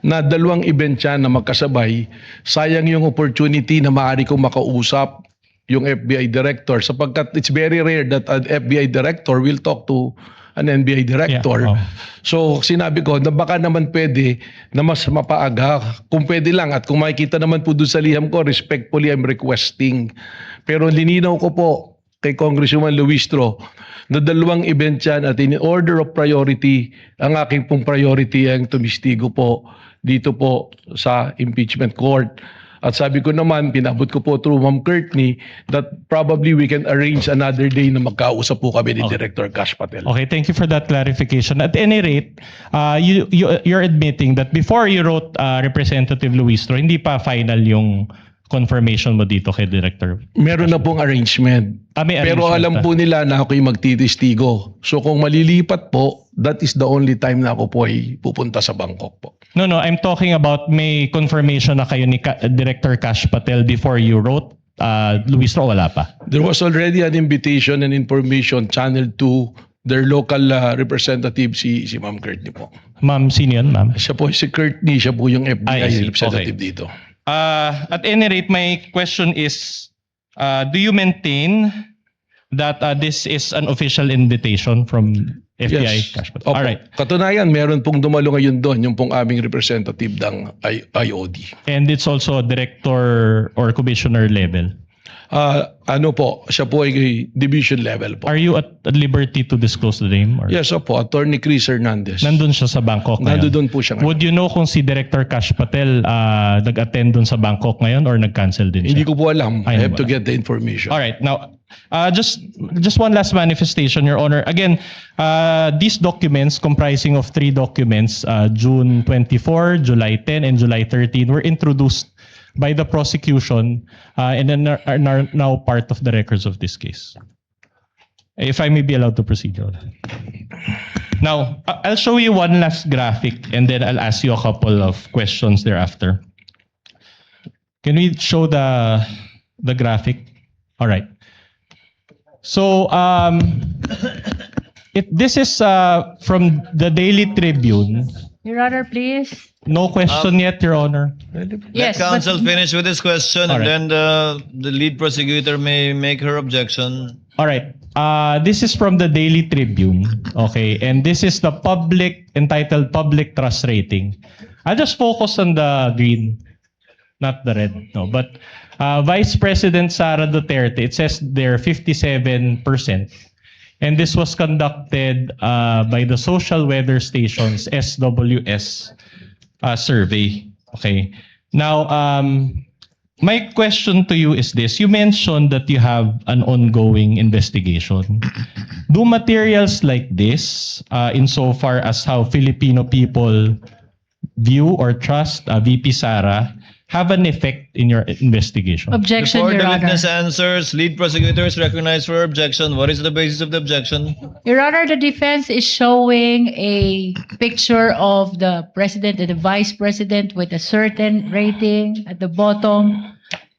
na 2 event yan na magkasabay. Sayang yung opportunity na maaari kong makausap yung FBI Director sapagkat it's very rare that an FBI Director will talk to an NBI Director. Yeah, oh. So sinabi ko na baka naman pwede na mas mapaaga kung pwede lang at kung makikita naman po doon sa liham ko, respectfully I'm requesting. Pero lininaw ko po kay Congressman Luistro na 2 event yan at in order of priority, ang aking pong priority ang tumistigo po dito po sa impeachment court. At sabi ko naman, pinabot ko po through Ma'am Courtney that probably we can arrange another day na magkausap po kami ni Director Cash Patel. Okay, thank you for that clarification. At any rate, you're admitting that before you wrote Representative Luistro, hindi pa final yung confirmation mo dito kay Director. Meron na pong arrangement. May Pero arrangement alam na. po nila na ako'y magtitistigo. So kung malilipat po, that is the only time na ako po ay pupunta sa Bangkok po. No, I'm talking about may confirmation na kayo ni Director Cash Patel before you wrote Luistro, wala pa. There was already an invitation and information channeled to their local representative, si Ma'am Courtney po. Ma'am, sino yun, ma'am? Siya po si Courtney, siya po yung I FBI see. representative Okay. dito. At any rate, my question is, do you maintain that this is an official invitation from FBI Cash Patel? Opo. All right. Katunayan, meron pong dumalo ngayon doon, yung pong aming representative ng IOD. And it's also director or commissioner level. Ano po, siya po ay division level po. Are you at liberty to disclose the name? Or? Yes, opo, Attorney Chris Hernandez. Nandun siya sa Bangkok ngayon. Nandun po siya ngayon. Would you know kung si Director Cash Patel nag-attend dun sa Bangkok ngayon or nag-cancel din siya? Hindi ko po alam. I Ay, have to wala. get the information. All right. Now, just one last manifestation, Your Honor. Again, these documents comprising of 3 documents, June 24, July 10, and July 13, were introduced by the prosecution and then are now part of the records of this case. If I may be allowed to proceed, Your Honor. Now, I'll show you one last graphic and then I'll ask you a couple of questions thereafter. Can we show the graphic? All right. So, this is from the Daily Tribune. Your Honor, please. No question yet, Your Honor. Yes, Let counsel but finish with his question, All and right. then the lead prosecutor may make her objection. All right. This is from the Daily Tribune. Okay. And this is the entitled Public Trust Rating. I'll just focus on the green, not the red. No, but Vice President Sara Duterte, it says they're 57%. And this was conducted by the Social Weather Station's SWS survey. Okay. Now, my question to you is this. You mentioned that you have an ongoing investigation. Do materials like this, insofar as how Filipino people view or trust VP Sara, have an effect in your investigation? objection, Before Your the Honor. witness answers, lead prosecutor is recognized for objection. What is the basis of the objection? Your Honor, the defense is showing a picture of the president and the vice president with a certain rating at the bottom.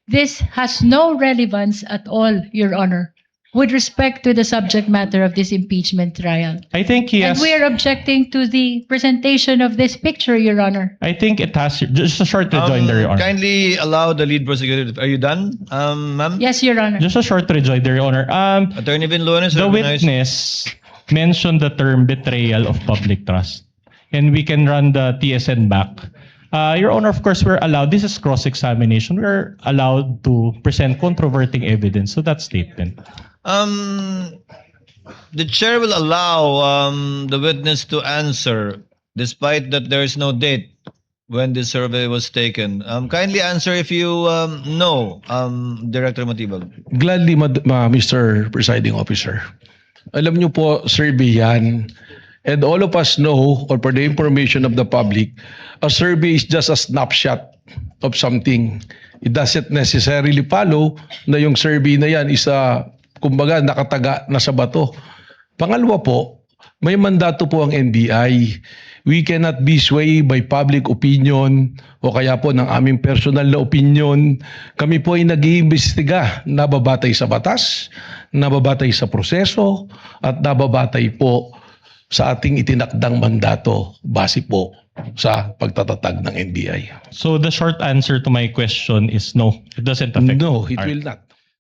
This has no relevance at all, Your Honor, with respect to the subject matter of this impeachment trial. I think he And has. we are objecting to the presentation of this picture, Your Honor. I think it has. Just a short rejoinder, Your Honor. Kindly allow the lead prosecutor. Are you done, ma'am? Yes, Your Honor. Just a short rejoinder, Your Honor. Attorney Vinloan is The recognized. witness mentioned the term betrayal of public trust. And we can run the TSN back. Your Honor, of course, we're allowed, this is cross-examination, we're allowed to present controverting evidence to that statement. The chair will allow the witness to answer despite that there is no date when this survey was taken. Kindly answer if you know, Director Matibag. Gladly, Mr. Presiding Officer. Alam niyo po, survey yan. And all of us know, or for the information of the public, a survey is just a snapshot of something. It doesn't necessarily follow na yung survey na yan is kumbaga nakataga na sa bato. Pangalawa po, may mandato po ang NBI. We cannot be swayed by public opinion o kaya po ng aming personal na opinion. Kami po ay nag-iimbestiga, nababatay sa batas, nababatay sa proseso, at nababatay po sa ating itinakdang mandato base po sa pagtatatag ng NBI. So the short answer to my question is no, it doesn't affect. No, it Alright. will not.